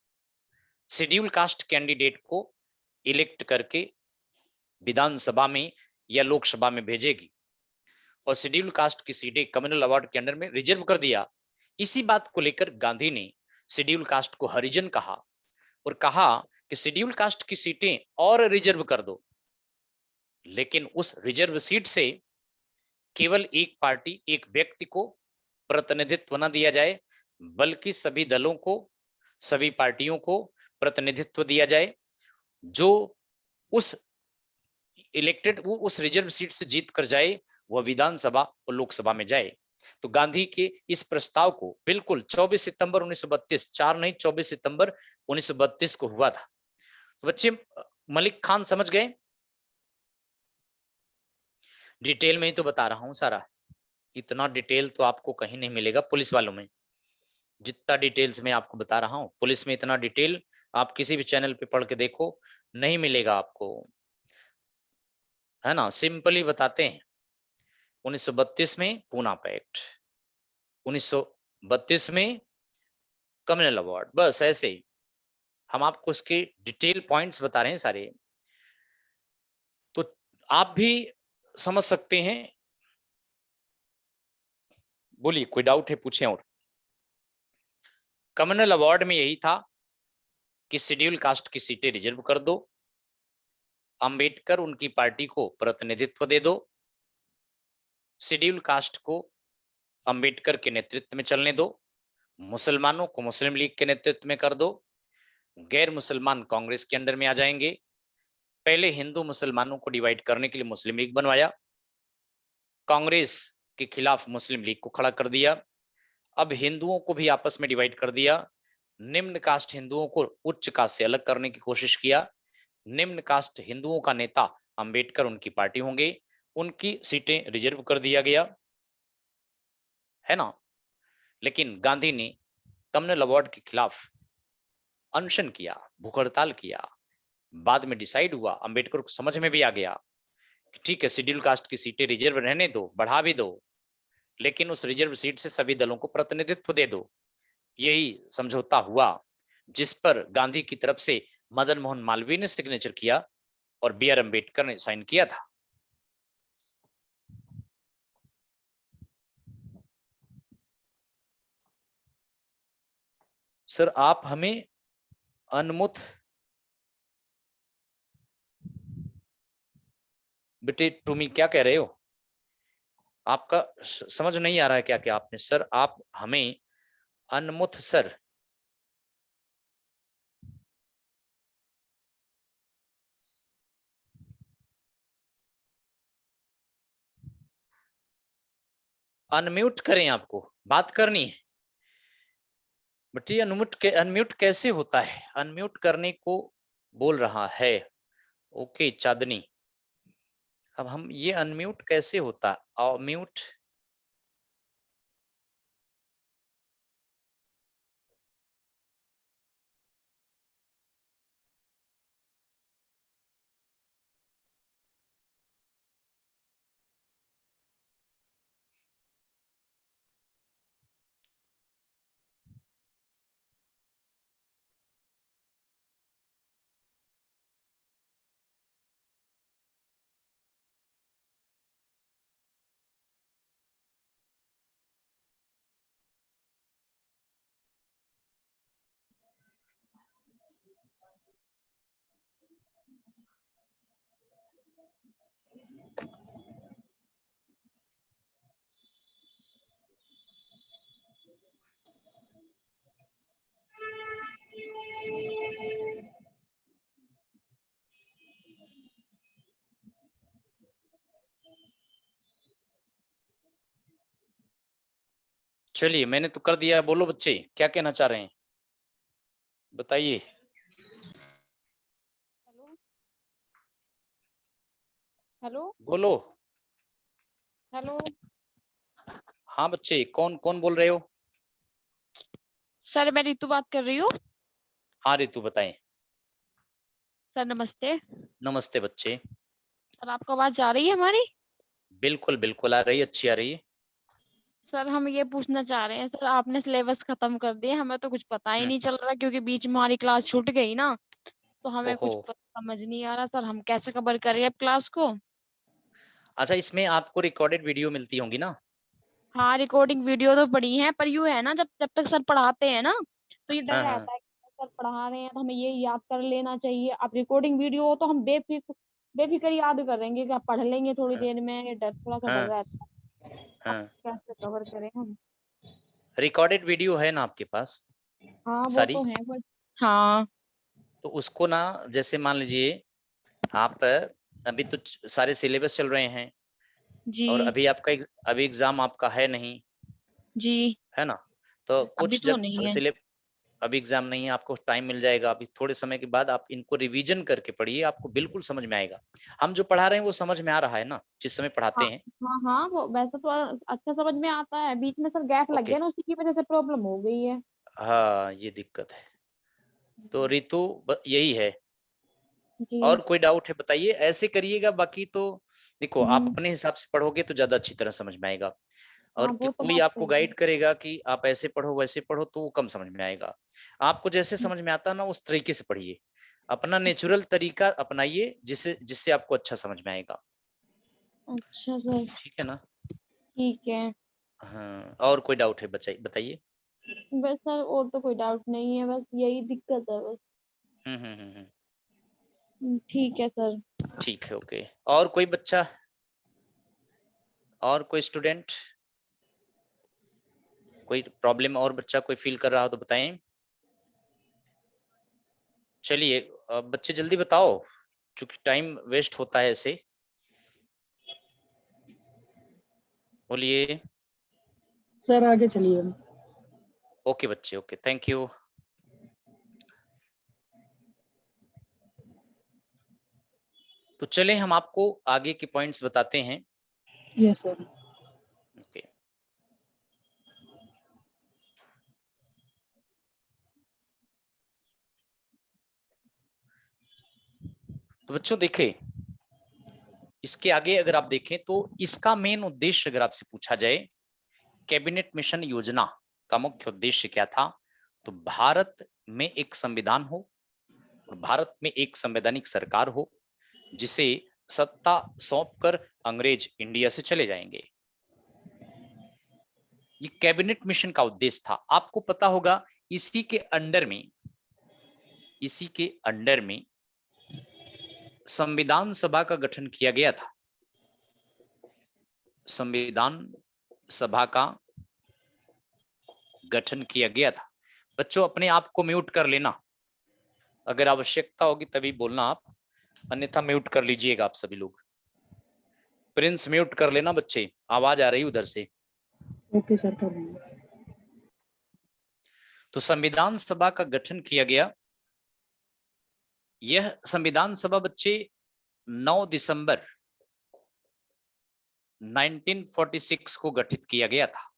शेड्यूल कास्ट कैंडिडेट को इलेक्ट करके विधानसभा में या लोकसभा में भेजेगी, और शेड्यूल कास्ट की सीटें कम्युनल अवार्ड के अंडर में रिजर्व कर दिया। इसी बात को लेकर गांधी ने शेड्यूल कास्ट को हरिजन कहा और कहा कि शेड्यूल कास्ट की सीटें और रिजर्व कर दो, लेकिन उस रिजर्व सीट से केवल एक पार्टी एक व्यक्ति को प्रतिनिधित्व न दिया जाए, बल्कि सभी दलों को सभी पार्टियों को प्रतिनिधित्व दिया जाए। जो उस इलेक्टेड वो उस रिजर्व सीट से जीत कर जाए वह विधानसभा और लोकसभा में जाए। तो गांधी के इस प्रस्ताव को बिल्कुल 24 सितंबर 1932, 4 नहीं 24 सितंबर 1932 को हुआ था। तो बच्चे मलिक खान समझ गए डिटेल में ही तो बता रहा हूँ सारा। इतना डिटेल तो आपको कहीं नहीं मिलेगा पुलिस वालों में, जितना डिटेल्स में आपको बता रहा हूँ। पुलिस में इतना डिटेल आप किसी भी चैनल पे पढ़ के देखो, नहीं मिलेगा आपको, है ना। सिंपली बताते हैं। 1932 में पूना पैक्ट, 1932 में कम्युनल अवार्ड, बस ऐसे ही हम आपको उसके डिटेल पॉइंट्स बता रहे हैं सारे, तो आप भी समझ सकते हैं। बोलिए, कोई डाउट है पूछें। और कम्युनल अवार्ड में यही था कि शेड्यूल कास्ट की सीटें रिजर्व कर दो, अंबेडकर उनकी पार्टी को प्रतिनिधित्व दे दो, शेड्यूल कास्ट को अंबेडकर के नेतृत्व में चलने दो, मुसलमानों को मुस्लिम लीग के नेतृत्व में कर दो, गैर मुसलमान कांग्रेस के अंडर में आ जाएंगे। पहले हिंदू मुसलमानों को डिवाइड करने के लिए मुस्लिम लीग बनवाया, कांग्रेस के खिलाफ मुस्लिम लीग को खड़ा कर दिया। अब हिंदुओं को भी आपस में डिवाइड कर दिया, निम्न कास्ट हिंदुओं को उच्च कास्ट से अलग करने की कोशिश किया। निम्न कास्ट हिंदुओं का नेता अंबेडकर उनकी पार्टी होंगे, उनकी सीटें रिजर्व कर दिया गया, है ना। लेकिन गांधी ने कम्युनल अवार्ड के खिलाफ अनशन किया, भूख हड़ताल किया। बाद में डिसाइड हुआ, अंबेडकर को समझ में भी आ गया कि ठीक है, शेड्यूल कास्ट की सीटें रिजर्व रहने दो, बढ़ा भी दो, लेकिन उस रिजर्व सीट से सभी दलों को प्रतिनिधित्व दे दो। यही समझौता हुआ, जिस पर गांधी की तरफ से मदन मोहन मालवीय ने सिग्नेचर किया और बी आर अम्बेडकर ने साइन किया था। सर आप हमें अनमुत बेटे टूमी क्या कह रहे हो? आपका समझ नहीं आ रहा है क्या क्या आपने? सर आप हमें अनमुत सर, अनम्यूट करें, आपको बात करनी है। बेटे अनम्यूट कैसे होता है? अनम्यूट करने को बोल रहा है। ओके चांदनी, अब हम ये अनम्यूट कैसे होता है? म्यूट चलिए मैंने तो कर दिया। बोलो बच्चे क्या कहना चाह रहे हैं, बताइए। हेलो हेलो बोलो। हेलो हाँ बच्चे, कौन कौन बोल रहे हो? सर, मैं रितु बात कर रही हूँ। हाँ रितु बताएं। सर नमस्ते। नमस्ते बच्चे। सर आपको आवाज आ रही है हमारी? बिल्कुल बिल्कुल आ रही है, अच्छी आ रही है। सर हम ये पूछना चाह रहे हैं, सर आपने सिलेबस खत्म कर दिया, हमें तो कुछ पता ही नहीं चल रहा क्योंकि बीच में हमारी क्लास छूट गई ना, तो हमें ओहो, कुछ समझ नहीं आ रहा सर, हम कैसे कवर करें अब क्लास को। अच्छा इसमें आपको रिकॉर्डेड वीडियो मिलती होंगी ना? हाँ रिकॉर्डिंग वीडियो तो पड़ी है, पर यूँ है ना, जब जब तक सर पढ़ाते हैं ना तो ये डर हाँ हाँ रहता है कि सर पढ़ा रहे हैं तो हमें ये याद कर लेना चाहिए। अब रिकॉर्डिंग वीडियो हो तो हम बेफिक्र याद करेंगे, कि पढ़ लेंगे थोड़ी हाँ देर में, ये डर थोड़ा सा डर हाँ रहता है। अब हाँ। कैसे कवर करें हम? रिकॉर्डेड वीडियो है ना आपके पास हाँ वो सारी? तो है बट। हाँ तो उसको ना, जैसे मान लीजिए आप अभी तो सारे सिलेबस चल रहे हैं और जी अभी आपका अभी एग्जाम आपका है नहीं, जी। है ना। तो अभी कुछ तो जब नहीं है। अभी एग्जाम नहीं है, आपको टाइम मिल जाएगा, अभी थोड़े समय के बाद आप इनको रिवीजन करके पढ़िए, आपको बिल्कुल समझ में आएगा। हम जो पढ़ा रहे हैं वो समझ में आ रहा है ना, जिस समय पढ़ाते हाँ हैं? हाँ हाँ, वो वैसे तो अच्छा समझ में आता है, बीच में सर गैप लग ओके, गया ना, उसी की वजह से प्रॉब्लम हो गई है। हाँ ये दिक्कत है। तो रितु यही है। जी। और कोई डाउट है बताइए, ऐसे करिएगा, बाकी तो देखो आप हम्म। अपने हिसाब से पढ़ोगे तो ज्यादा अच्छी तरह समझ में आएगा। हाँ, और वो तो कोई बात आपको सही है। गाइड करेगा कि आप ऐसे पढ़ो वैसे पढ़ो तो वो कम समझ में आएगा। आपको जैसे समझ में आता है ना उस तरीके से पढ़िए, अपना नेचुरल तरीका अपनाइए, जिससे जिससे आपको अच्छा समझ में आएगा। अच्छा सर। ठीक है ना? ठीक है। हाँ, और कोई डाउट है बताइए बताइए। बस सर और तो कोई डाउट नहीं है, बस यही दिक्कत है बस। हम्म। ठीक है सर। ठीक है, ओके। और कोई बच्चा, और कोई स्टूडेंट, कोई प्रॉब्लम और बच्चा कोई फील कर रहा हो तो बताएं। चलिए बच्चे जल्दी बताओ, क्योंकि टाइम वेस्ट होता है ऐसे। बोलिए। सर आगे चलिए। ओके बच्चे, ओके, थैंक यू। तो चलें हम आपको आगे के पॉइंट्स बताते हैं। Yes sir. ओके। तो बच्चों देखें, इसके आगे अगर आप देखें तो इसका मेन उद्देश्य अगर आपसे पूछा जाए, कैबिनेट मिशन योजना का मुख्य उद्देश्य क्या था, तो भारत में एक संविधान हो और भारत में एक संवैधानिक सरकार हो, जिसे सत्ता सौंपकर अंग्रेज इंडिया से चले जाएंगे। ये कैबिनेट मिशन का उद्देश्य था। आपको पता होगा इसी के अंडर में संविधान सभा का गठन किया गया था। संविधान सभा का गठन किया गया था। बच्चों अपने आप को म्यूट कर लेना, अगर आवश्यकता होगी तभी बोलना आप, अन्यथा म्यूट कर लीजिएगा आप सभी लोग। प्रिंस म्यूट कर लेना बच्चे, आवाज आ रही उधर से। ओके सर, कर रहे हैं। तो संविधान सभा का गठन किया गया। यह संविधान सभा बच्चे 9 दिसंबर 1946 को गठित किया गया था।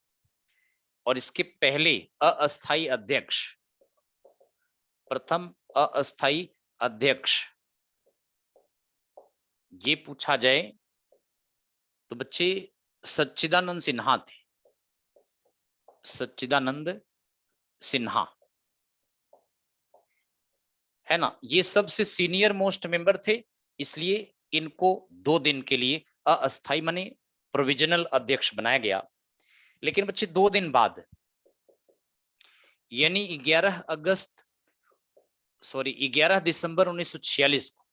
और इसके पहले अस्थायी अध्यक्ष, प्रथम अस्थायी अध्यक्ष ये पूछा जाए तो बच्चे सच्चिदानंद सिन्हा थे। सच्चिदानंद सिन्हा, है ना, ये सबसे सीनियर मोस्ट मेंबर थे, इसलिए इनको 2 दिन के लिए अस्थायी माने प्रोविजनल अध्यक्ष बनाया गया। लेकिन बच्चे 2 दिन बाद यानी 11 दिसंबर 1946 को,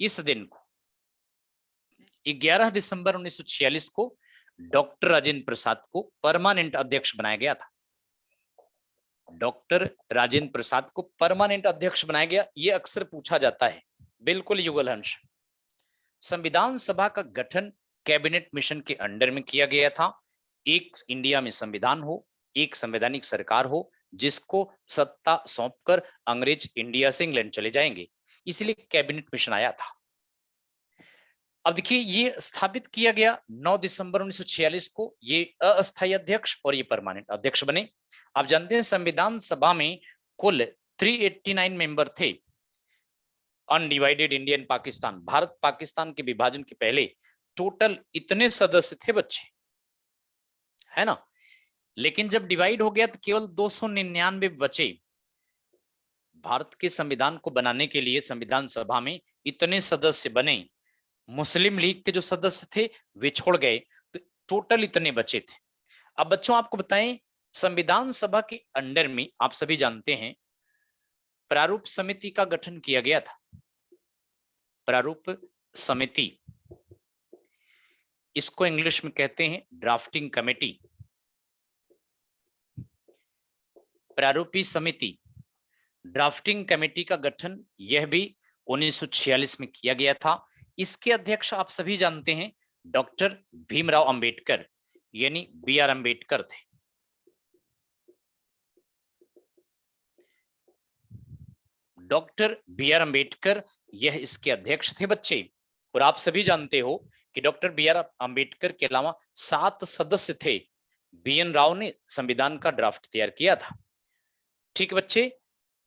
इस दिन को 11 दिसंबर 1946 को डॉक्टर राजेंद्र प्रसाद को परमानेंट अध्यक्ष बनाया गया था। डॉक्टर राजेंद्र प्रसाद को परमानेंट अध्यक्ष बनाया गया। यह अक्सर पूछा जाता है, बिल्कुल युगल हंस। संविधान सभा का गठन कैबिनेट मिशन के अंडर में किया गया था। एक इंडिया में संविधान हो, एक संवैधानिक सरकार हो, जिसको सत्ता सौंपकर अंग्रेज इंडिया से इंग्लैंड चले जाएंगे, इसलिए कैबिनेट मिशन आया था। अब देखिए ये स्थापित किया गया 9 दिसंबर 1946 को, ये अस्थायी अध्यक्ष और ये परमानेंट अध्यक्ष बने। आप जानते हैं संविधान सभा में कुल 389 मेंबर थे। अनडिवाइडेड इंडियन पाकिस्तान, भारत पाकिस्तान के विभाजन के पहले टोटल इतने सदस्य थे बच्चे, है ना। लेकिन जब डिवाइड हो गया तो केवल 299 बचे। भारत के संविधान को बनाने के लिए संविधान सभा में इतने सदस्य बने, मुस्लिम लीग के जो सदस्य थे वे छोड़ गए, तो टोटल इतने बचे थे। अब बच्चों आपको बताएं, संविधान सभा के अंडर में आप सभी जानते हैं प्रारूप समिति का गठन किया गया था। प्रारूप समिति, इसको इंग्लिश में कहते हैं ड्राफ्टिंग कमेटी। प्रारूपी समिति, ड्राफ्टिंग कमेटी का गठन यह भी 1946 में किया गया था। इसके अध्यक्ष आप सभी जानते हैं डॉक्टर भीमराव अंबेडकर, यानी बी आर अंबेडकर थे। डॉक्टर बी आर अम्बेडकर यह इसके अध्यक्ष थे बच्चे। और आप सभी जानते हो कि डॉक्टर बी आर अम्बेडकर के अलावा 7 सदस्य थे। बी एन राव ने संविधान का ड्राफ्ट तैयार किया था। ठीक है बच्चे,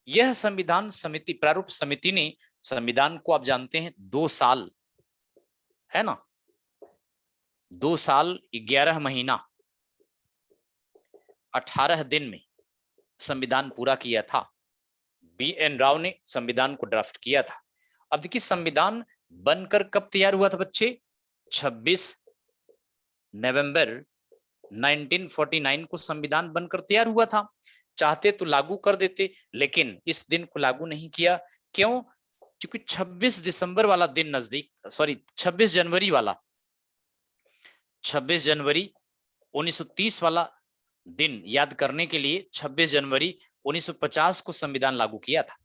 यह संविधान समिति, प्रारूप समिति ने संविधान को आप जानते हैं 2 साल, है ना, 2 साल 11 महीना 18 दिन में संविधान पूरा किया था। बी एन राव ने संविधान को ड्राफ्ट किया था। अब देखिए संविधान बनकर कब तैयार हुआ था बच्चे? 26 नवंबर 1949 को संविधान बनकर तैयार हुआ था। चाहते तो लागू कर देते, लेकिन इस दिन को लागू नहीं किया। क्यों? क्योंकि 26 दिसंबर वाला दिन नजदीक, 26 जनवरी वाला, 26 जनवरी 1930 वाला दिन याद करने के लिए 26 जनवरी 1950 को संविधान लागू किया था।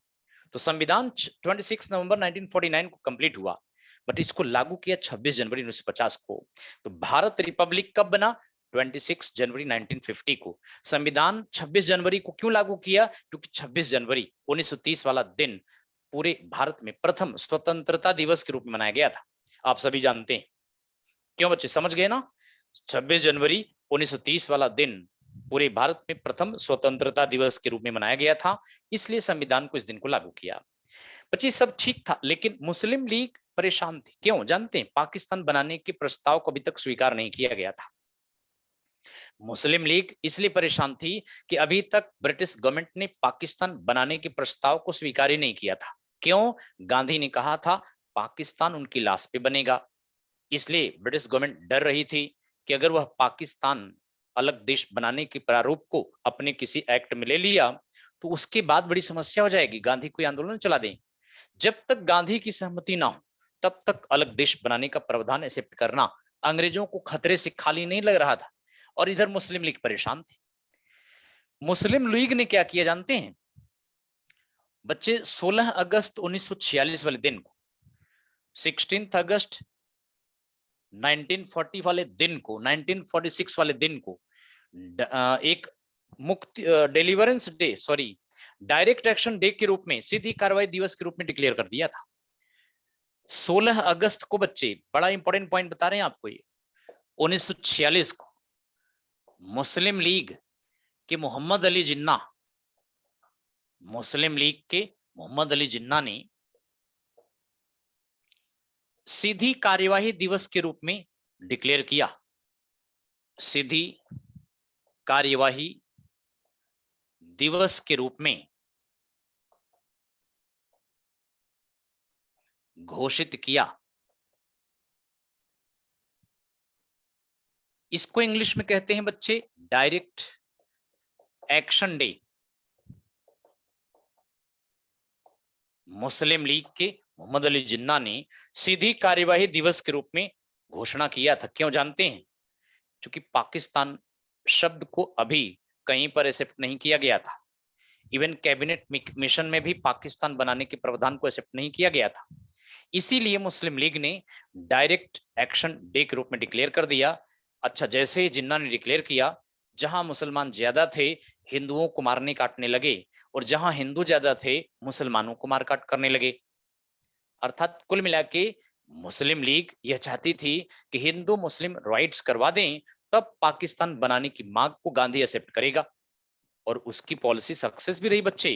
तो संविधान 26 नवंबर 1949 को कंप्लीट हुआ, बट इसको लागू किया 26 जनवरी 1950 को। तो भारत रिपब्लिक कब बना? 26 जनवरी 1950 को। संविधान 26 जनवरी को क्यों लागू किया? क्योंकि 26 जनवरी 1930 वाला दिन पूरे भारत में प्रथम स्वतंत्रता दिवस के रूप में मनाया गया था। आप सभी जानते हैं। क्यों बच्चे, समझ गए ना? 26 जनवरी 1930 वाला दिन पूरे भारत में प्रथम स्वतंत्रता दिवस के रूप में मनाया गया था, इसलिए संविधान को इस दिन को लागू किया। बच्चे सब ठीक था, लेकिन मुस्लिम लीग परेशान थी। क्यों? जानते हैं, पाकिस्तान बनाने के प्रस्ताव को अभी तक स्वीकार नहीं किया गया था। मुस्लिम लीग इसलिए परेशान थी कि अभी तक ब्रिटिश गवर्नमेंट ने पाकिस्तान बनाने के प्रस्ताव को स्वीकार ही नहीं किया था। क्यों? गांधी ने कहा था पाकिस्तान उनकी लाश पे बनेगा, इसलिए ब्रिटिश गवर्नमेंट डर रही थी कि अगर वह पाकिस्तान अलग देश बनाने के प्रारूप को अपने किसी एक्ट में ले लिया तो उसके बाद बड़ी समस्या हो जाएगी, गांधी कोई आंदोलन चला दें। जब तक गांधी की सहमति ना हो तब तक अलग देश बनाने का प्रावधान एक्सेप्ट करना अंग्रेजों को खतरे से खाली नहीं लग रहा था। और इधर मुस्लिम लीग परेशान थी। मुस्लिम लीग ने क्या किया जानते हैं बच्चे? 16 अगस्त 1946 वाले दिन को, 16 अगस्त 1940 वाले दिन को, 1946 वाले दिन को एक मुक्ति deliverance day, direct action day के रूप में, सीधी कार्रवाई दिवस के रूप में डिक्लेयर कर दिया था। 16 अगस्त को बच्चे, बड़ा इंपॉर्टेंट पॉइंट बता रहे हैं आपको, ये 1946 को मुस्लिम लीग के मोहम्मद अली जिन्ना, मुस्लिम लीग के मोहम्मद अली जिन्ना ने सीधी कार्यवाही दिवस के रूप में डिक्लेयर किया। सीधी कार्यवाही दिवस के रूप में घोषित किया। इसको इंग्लिश में कहते हैं बच्चे डायरेक्ट एक्शन डे। मुस्लिम लीग के मोहम्मद अली जिन्ना ने सीधी कार्यवाही दिवस के रूप में घोषणा किया था। क्यों जानते हैं? क्योंकि पाकिस्तान शब्द को अभी कहीं पर एक्सेप्ट नहीं किया गया था। इवन कैबिनेट मिशन में भी पाकिस्तान बनाने के प्रावधान को एक्सेप्ट नहीं किया गया था। इसीलिए मुस्लिम लीग ने डायरेक्ट एक्शन डे के रूप में डिक्लेयर कर दिया। अच्छा, जैसे ही जिन्ना ने डिक्लेयर किया, जहां मुसलमान ज्यादा थे हिंदुओं को मारने काटने लगे, और जहां हिंदू ज्यादा थे मुसलमानों को मार काट करने लगे। अर्थात कुल मिला के मुस्लिम लीग यह चाहती थी कि हिंदू मुस्लिम राइट्स करवा दें, तब पाकिस्तान बनाने की मांग को गांधी एक्सेप्ट करेगा, और उसकी पॉलिसी सक्सेस भी रही बच्चे।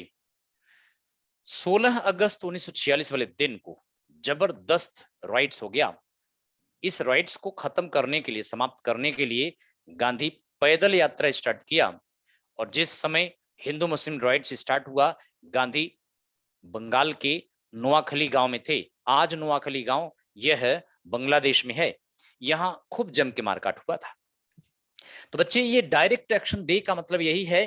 16 अगस्त 1946 वाले दिन को जबरदस्त राइट्स हो गया। इस राइट्स को खत्म करने के लिए, समाप्त करने के लिए गांधी पैदल यात्रा स्टार्ट किया। और जिस समय हिंदू मुस्लिम राइट्स स्टार्ट हुआ, गांधी बंगाल के नोआखली गांव में थे। आज नोआखली गांव यह बांग्लादेश में है। यहां खूब जम के मारकाट हुआ था। तो बच्चे, ये डायरेक्ट एक्शन डे का मतलब यही है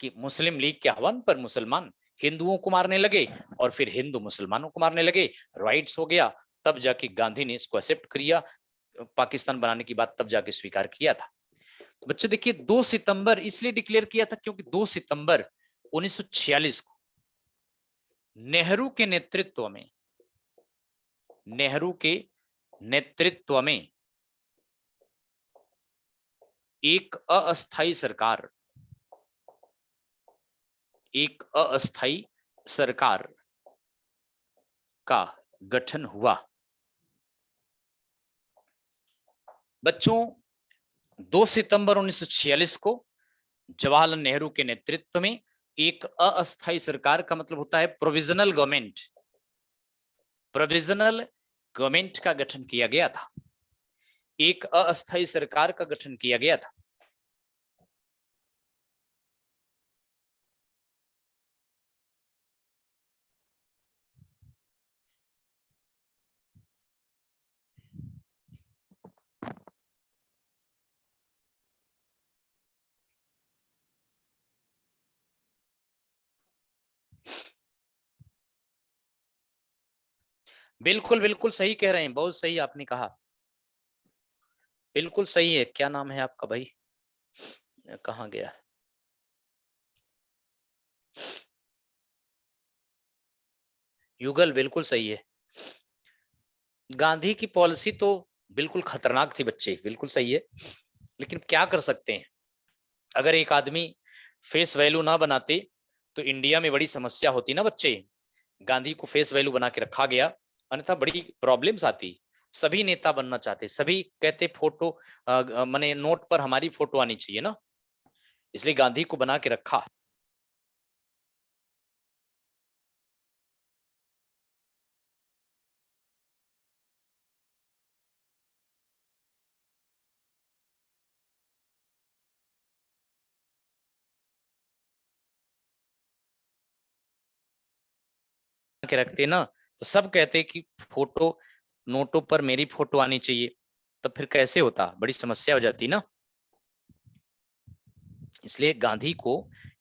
कि मुस्लिम लीग के आह्वान पर मुसलमान हिंदुओं को मारने लगे, और फिर हिंदू मुसलमानों को मारने लगे। राइट्स हो गया, तब जाके गांधी ने इसको एक्सेप्ट किया, पाकिस्तान बनाने की बात तब जाके स्वीकार किया था। तो बच्चे देखिए, 2 सितंबर इसलिए डिक्लेयर किया था क्योंकि 2 सितंबर 1946 को नेहरू के नेतृत्व में एक अस्थायी सरकार का गठन हुआ? बच्चों 2 सितंबर 1946 को जवाहरलाल नेहरू के नेतृत्व में एक अस्थायी सरकार का मतलब होता है प्रोविजनल गवर्नमेंट, प्रोविजनल गवर्नमेंट का गठन किया गया था। एक अस्थायी सरकार का गठन किया गया था। बिल्कुल बिल्कुल सही कह रहे हैं, बहुत सही आपने कहा, बिल्कुल सही है। क्या नाम है आपका भाई, कहाँ गया? युगल, बिल्कुल सही है। गांधी की पॉलिसी तो बिल्कुल खतरनाक थी बच्चे, बिल्कुल सही है। लेकिन क्या कर सकते हैं, अगर एक आदमी फेस वैल्यू ना बनाते तो इंडिया में बड़ी समस्या होती ना बच्चे। गांधी को फेस वैल्यू बना के रखा गया, अन्यथा बड़ी प्रॉब्लम्स आती। सभी नेता बनना चाहते, सभी कहते फोटो माने नोट पर हमारी फोटो आनी चाहिए ना, इसलिए गांधी को बना के रखा। के रखते ना तो सब कहते कि फोटो नोटों पर मेरी फोटो आनी चाहिए, तो फिर कैसे होता, बड़ी समस्या हो जाती ना। इसलिए गांधी को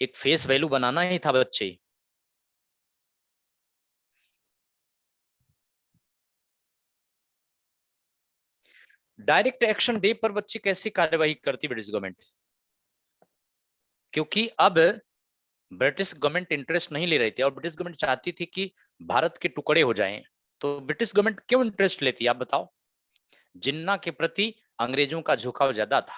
एक फेस वैल्यू बनाना ही था बच्चे। डायरेक्ट एक्शन डे पर बच्चे कैसे कार्यवाही करती ब्रिटिश गवर्नमेंट? क्योंकि अब ब्रिटिश गवर्नमेंट इंटरेस्ट नहीं ले रही थी और ब्रिटिश गवर्नमेंट चाहती थी कि भारत के टुकड़े हो जाएं। तो ब्रिटिश गवर्नमेंट क्यों इंटरेस्ट लेती है आप बताओ? जिन्ना के प्रति अंग्रेजों का झुकाव ज्यादा था।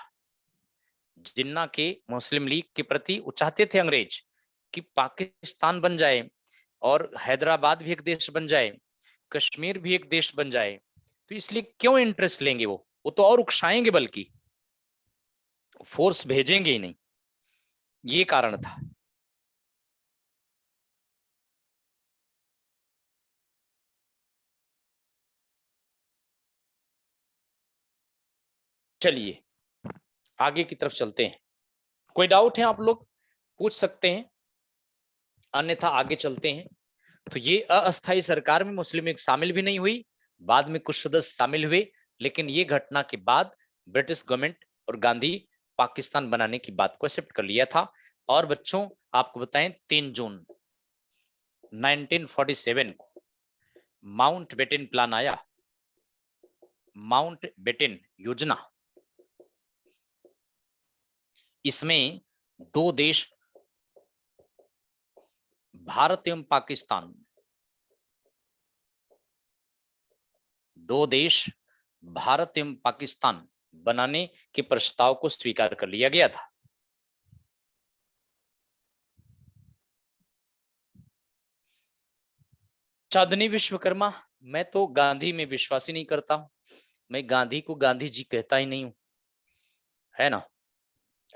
जिन्ना के मुस्लिम लीग के प्रति वो चाहते थे अंग्रेज कि पाकिस्तान बन जाए और हैदराबाद भी एक देश बन जाए, कश्मीर भी एक देश बन जाए। तो इसलिए क्यों इंटरेस्ट लेंगे वो तो और उकसाएंगे, बल्कि फोर्स भेजेंगे ही नहीं, ये कारण था। चलिए आगे की तरफ चलते हैं। कोई डाउट है आप लोग पूछ सकते हैं, अन्यथा आगे चलते हैं। तो ये अस्थायी सरकार में मुस्लिम लीग शामिल भी नहीं हुई, बाद में कुछ सदस्य शामिल हुए, लेकिन ये घटना के बाद ब्रिटिश गवर्नमेंट और गांधी पाकिस्तान बनाने की बात को एक्सेप्ट कर लिया था। और बच्चों आपको बताएं 3 जून 1947 को माउंट बेटन प्लान आया, माउंट बेटन योजना। इसमें 2 देश भारत एवं पाकिस्तान, 2 देश भारत एवं पाकिस्तान बनाने के प्रस्ताव को स्वीकार कर लिया गया था। चांदनी विश्वकर्मा, मैं तो गांधी में विश्वास ही नहीं करता हूं, मैं गांधी को गांधी जी कहता ही नहीं हूं, है ना।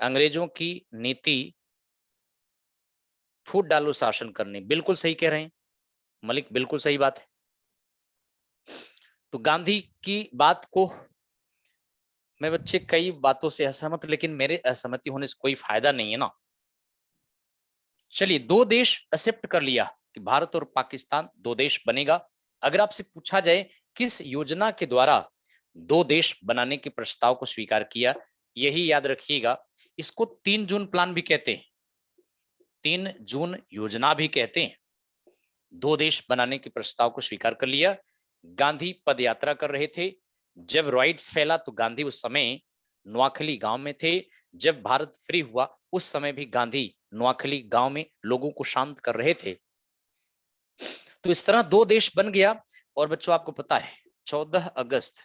अंग्रेजों की नीति फूट डालो शासन करने, बिल्कुल सही कह रहे हैं मलिक, बिल्कुल सही बात है। तो गांधी की बात को मैं बच्चे कई बातों से असहमत, लेकिन मेरे असहमति होने से कोई फायदा नहीं है ना। चलिए 2 देश एक्सेप्ट कर लिया कि भारत और पाकिस्तान 2 देश बनेगा। अगर आपसे पूछा जाए किस योजना के द्वारा 2 देश बनाने के प्रस्ताव को स्वीकार किया, यही याद रखिएगा, इसको 3 जून प्लान भी कहते हैं, 3 जून योजना भी कहते हैं। 2 देश बनाने के प्रस्ताव को स्वीकार कर लिया। गांधी पद यात्रा कर रहे थे, जब राइट्स फैला तो गांधी उस समय नोआखली गांव में थे। जब भारत फ्री हुआ उस समय भी गांधी नोआखली गांव में लोगों को शांत कर रहे थे। तो इस तरह 2 देश बन गया। और बच्चों आपको पता है 14 अगस्त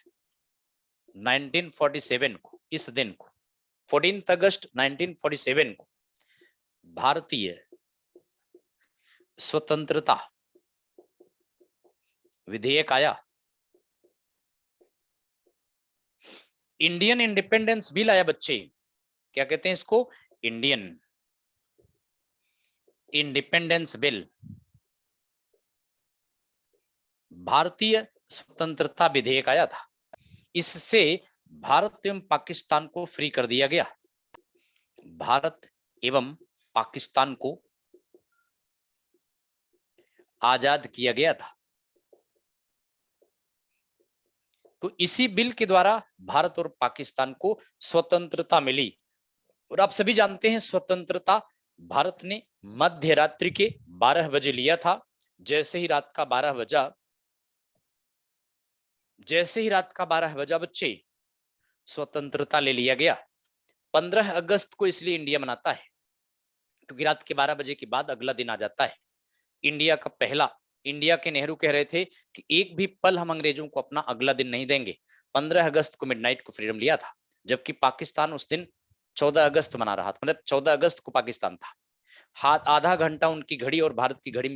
1947 को, इस दिन को 14 अगस्त 1947 को भारतीय स्वतंत्रता विधेयक आया। इंडियन इंडिपेंडेंस बिल आया बच्चे, क्या कहते हैं इसको? इंडियन इंडिपेंडेंस बिल, भारतीय स्वतंत्रता विधेयक आया था। इससे भारत एवं पाकिस्तान को फ्री कर दिया गया। भारत एवं पाकिस्तान को आजाद किया गया था। तो इसी बिल के द्वारा भारत और पाकिस्तान को स्वतंत्रता मिली। और आप सभी जानते हैं स्वतंत्रता भारत ने मध्य रात्रि के 12 बजे लिया था। जैसे ही रात का 12 बजा बच्चे स्वतंत्रता ले लिया गया। 15 अगस्त को इसलिए इंडिया मनाता है क्योंकि रात के 12 बजे के बाद अगला दिन आ जाता है। इंडिया का पहला, इंडिया के नेहरू कह रहे थे कि एक भी पल हम अंग्रेजों को अपना अगला दिन नहीं देंगे। 15 अगस्त को मिडनाइट को फ्रीडम लिया था, जबकि पाकिस्तान उस दिन 14 अगस्त मना रहा था, मतलब 14 अगस्त को पाकिस्तान था। हाथ आधा घंटा उनकी घड़ी और भारत की घड़ी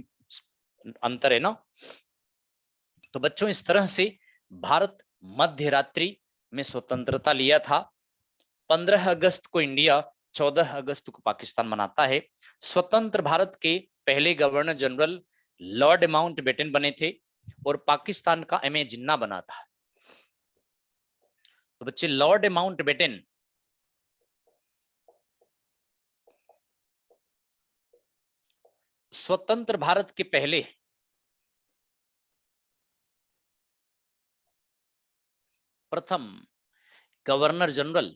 अंतर है ना। तो बच्चों इस तरह से भारत मध्य रात्रि में स्वतंत्रता लिया था। 15 अगस्त को इंडिया, 14 अगस्त को पाकिस्तान मनाता है। स्वतंत्र भारत के पहले गवर्नर जनरल लॉर्ड माउंटबेटन बने थे और पाकिस्तान का एमए जिन्ना बना था। तो बच्चे लॉर्ड माउंटबेटन स्वतंत्र भारत के पहले प्रथम गवर्नर जनरल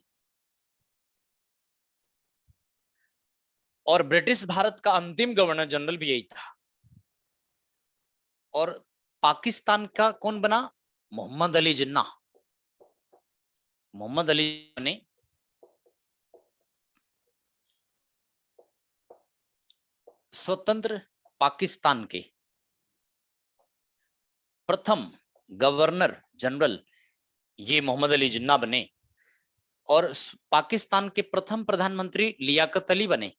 और ब्रिटिश भारत का अंतिम गवर्नर जनरल भी यही था। और पाकिस्तान का कौन बना? मोहम्मद अली जिन्ना। मोहम्मद अली ने स्वतंत्र पाकिस्तान के प्रथम गवर्नर जनरल ये मोहम्मद अली जिन्ना बने और पाकिस्तान के प्रथम प्रधानमंत्री लियाकत अली बने।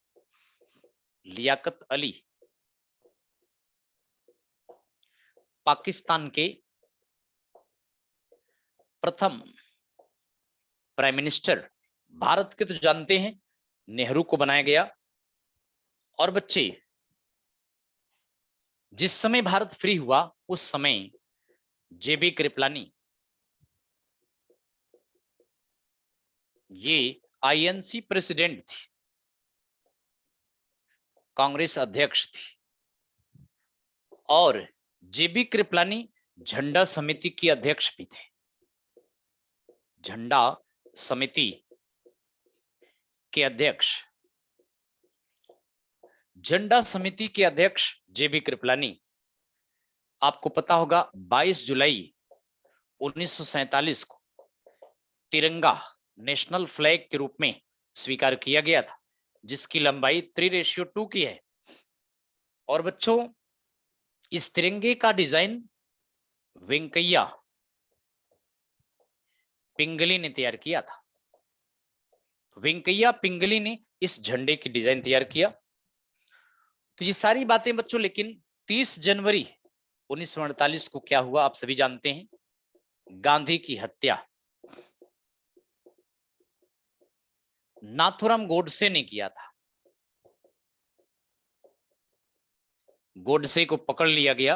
लियाकत अली पाकिस्तान के प्रथम प्राइम मिनिस्टर। भारत के तो जानते हैं नेहरू को बनाया गया। और बच्चे जिस समय भारत फ्री हुआ उस समय जेबी कृपलानी ये आईएनसी प्रेसिडेंट थी, कांग्रेस अध्यक्ष थी। और जेबी कृपलानी झंडा समिति की अध्यक्ष भी थे। झंडा समिति के अध्यक्ष, झंडा समिति के अध्यक्ष जेबी कृपलानी। आपको पता होगा 22 जुलाई 1947 को तिरंगा नेशनल फ्लैग के रूप में स्वीकार किया गया था, जिसकी लंबाई 3:2 की है। और बच्चों इस तिरंगे का डिजाइन वेंकैया पिंगली ने तैयार किया था। वेंकैया पिंगली ने इस झंडे की डिजाइन तैयार किया। तो ये सारी बातें बच्चों, लेकिन 30 जनवरी 1948 को क्या हुआ आप सभी जानते हैं, गांधी की हत्या नाथुराम गोडसे ने किया था। गोडसे को पकड़ लिया गया।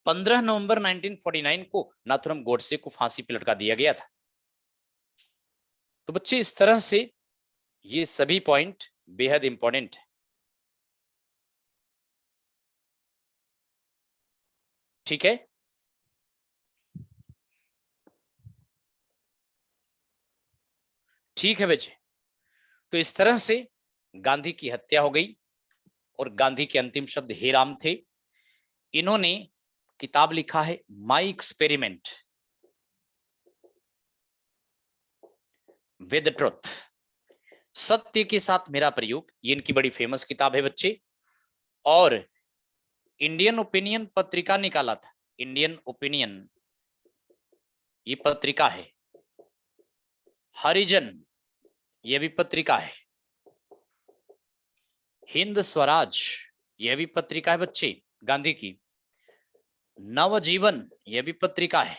15 नवंबर 1949 को नाथुराम गोडसे को फांसी पर लटका दिया गया था। तो बच्चे इस तरह से ये सभी पॉइंट बेहद इंपॉर्टेंट है। ठीक है, ठीक है बच्चे। तो इस तरह से गांधी की हत्या हो गई और गांधी के अंतिम शब्द हे राम थे। इन्होंने किताब लिखा है माई एक्सपेरिमेंट विद ट्रुथ, सत्य के साथ मेरा प्रयोग। ये इनकी बड़ी फेमस किताब है बच्चे। और इंडियन ओपिनियन पत्रिका निकाला था। इंडियन ओपिनियन ये पत्रिका है। हरिजन ये भी पत्रिका है। हिंद स्वराज यह भी पत्रिका है बच्चे गांधी की। नवजीवन यह भी पत्रिका है,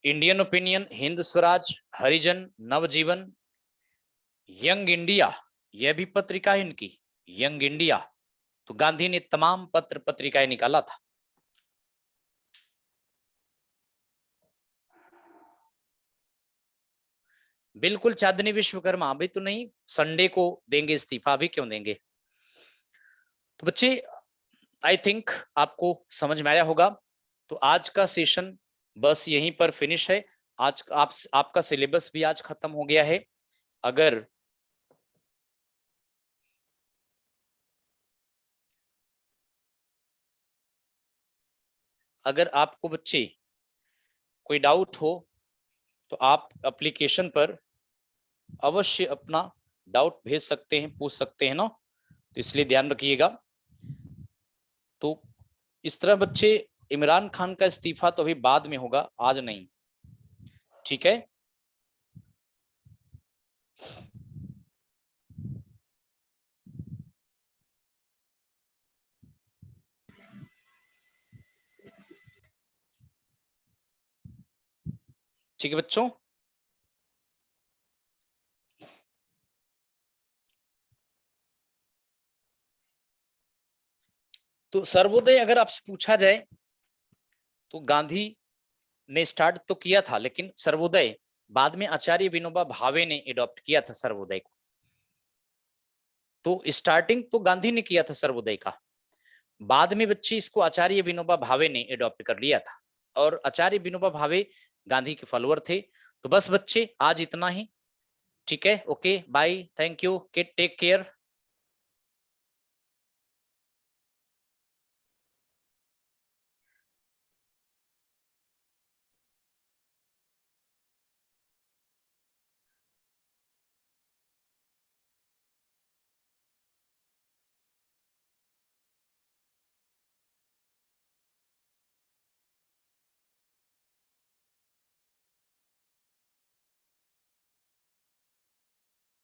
इंडियन ओपिनियन, हिंद स्वराज, हरिजन, नवजीवन, यंग इंडिया यह भी पत्रिका है इनकी, यंग इंडिया। तो गांधी ने तमाम पत्र पत्रिकाएं निकाला था। बिल्कुल चांदनी विश्वकर्मा, अभी तो नहीं, संडे को देंगे इस्तीफा, अभी क्यों देंगे। तो बच्चे आई थिंक आपको समझ में आया होगा। तो आज का सेशन बस यहीं पर फिनिश है। आज आपका सिलेबस भी आज खत्म हो गया है। अगर आपको बच्चे कोई डाउट हो तो आप एप्लीकेशन पर अवश्य अपना डाउट भेज सकते हैं, पूछ सकते हैं ना, तो इसलिए ध्यान रखिएगा। तो इस तरह बच्चे इमरान खान का इस्तीफा तो अभी बाद में होगा, आज नहीं, ठीक है। ठीक है बच्चों, तो सर्वोदय अगर आपसे पूछा जाए तो गांधी ने स्टार्ट तो किया था, लेकिन सर्वोदय बाद में आचार्य विनोबा भावे ने एडॉप्ट किया था सर्वोदय को। तो स्टार्टिंग तो गांधी ने किया था सर्वोदय का, बाद में बच्चे इसको आचार्य विनोबा भावे ने एडॉप्ट कर लिया था, और आचार्य विनोबा भावे गांधी के फॉलोअर थे। तो बस बच्चे आज इतना ही, ठीक है, okay bye, thank you, take care.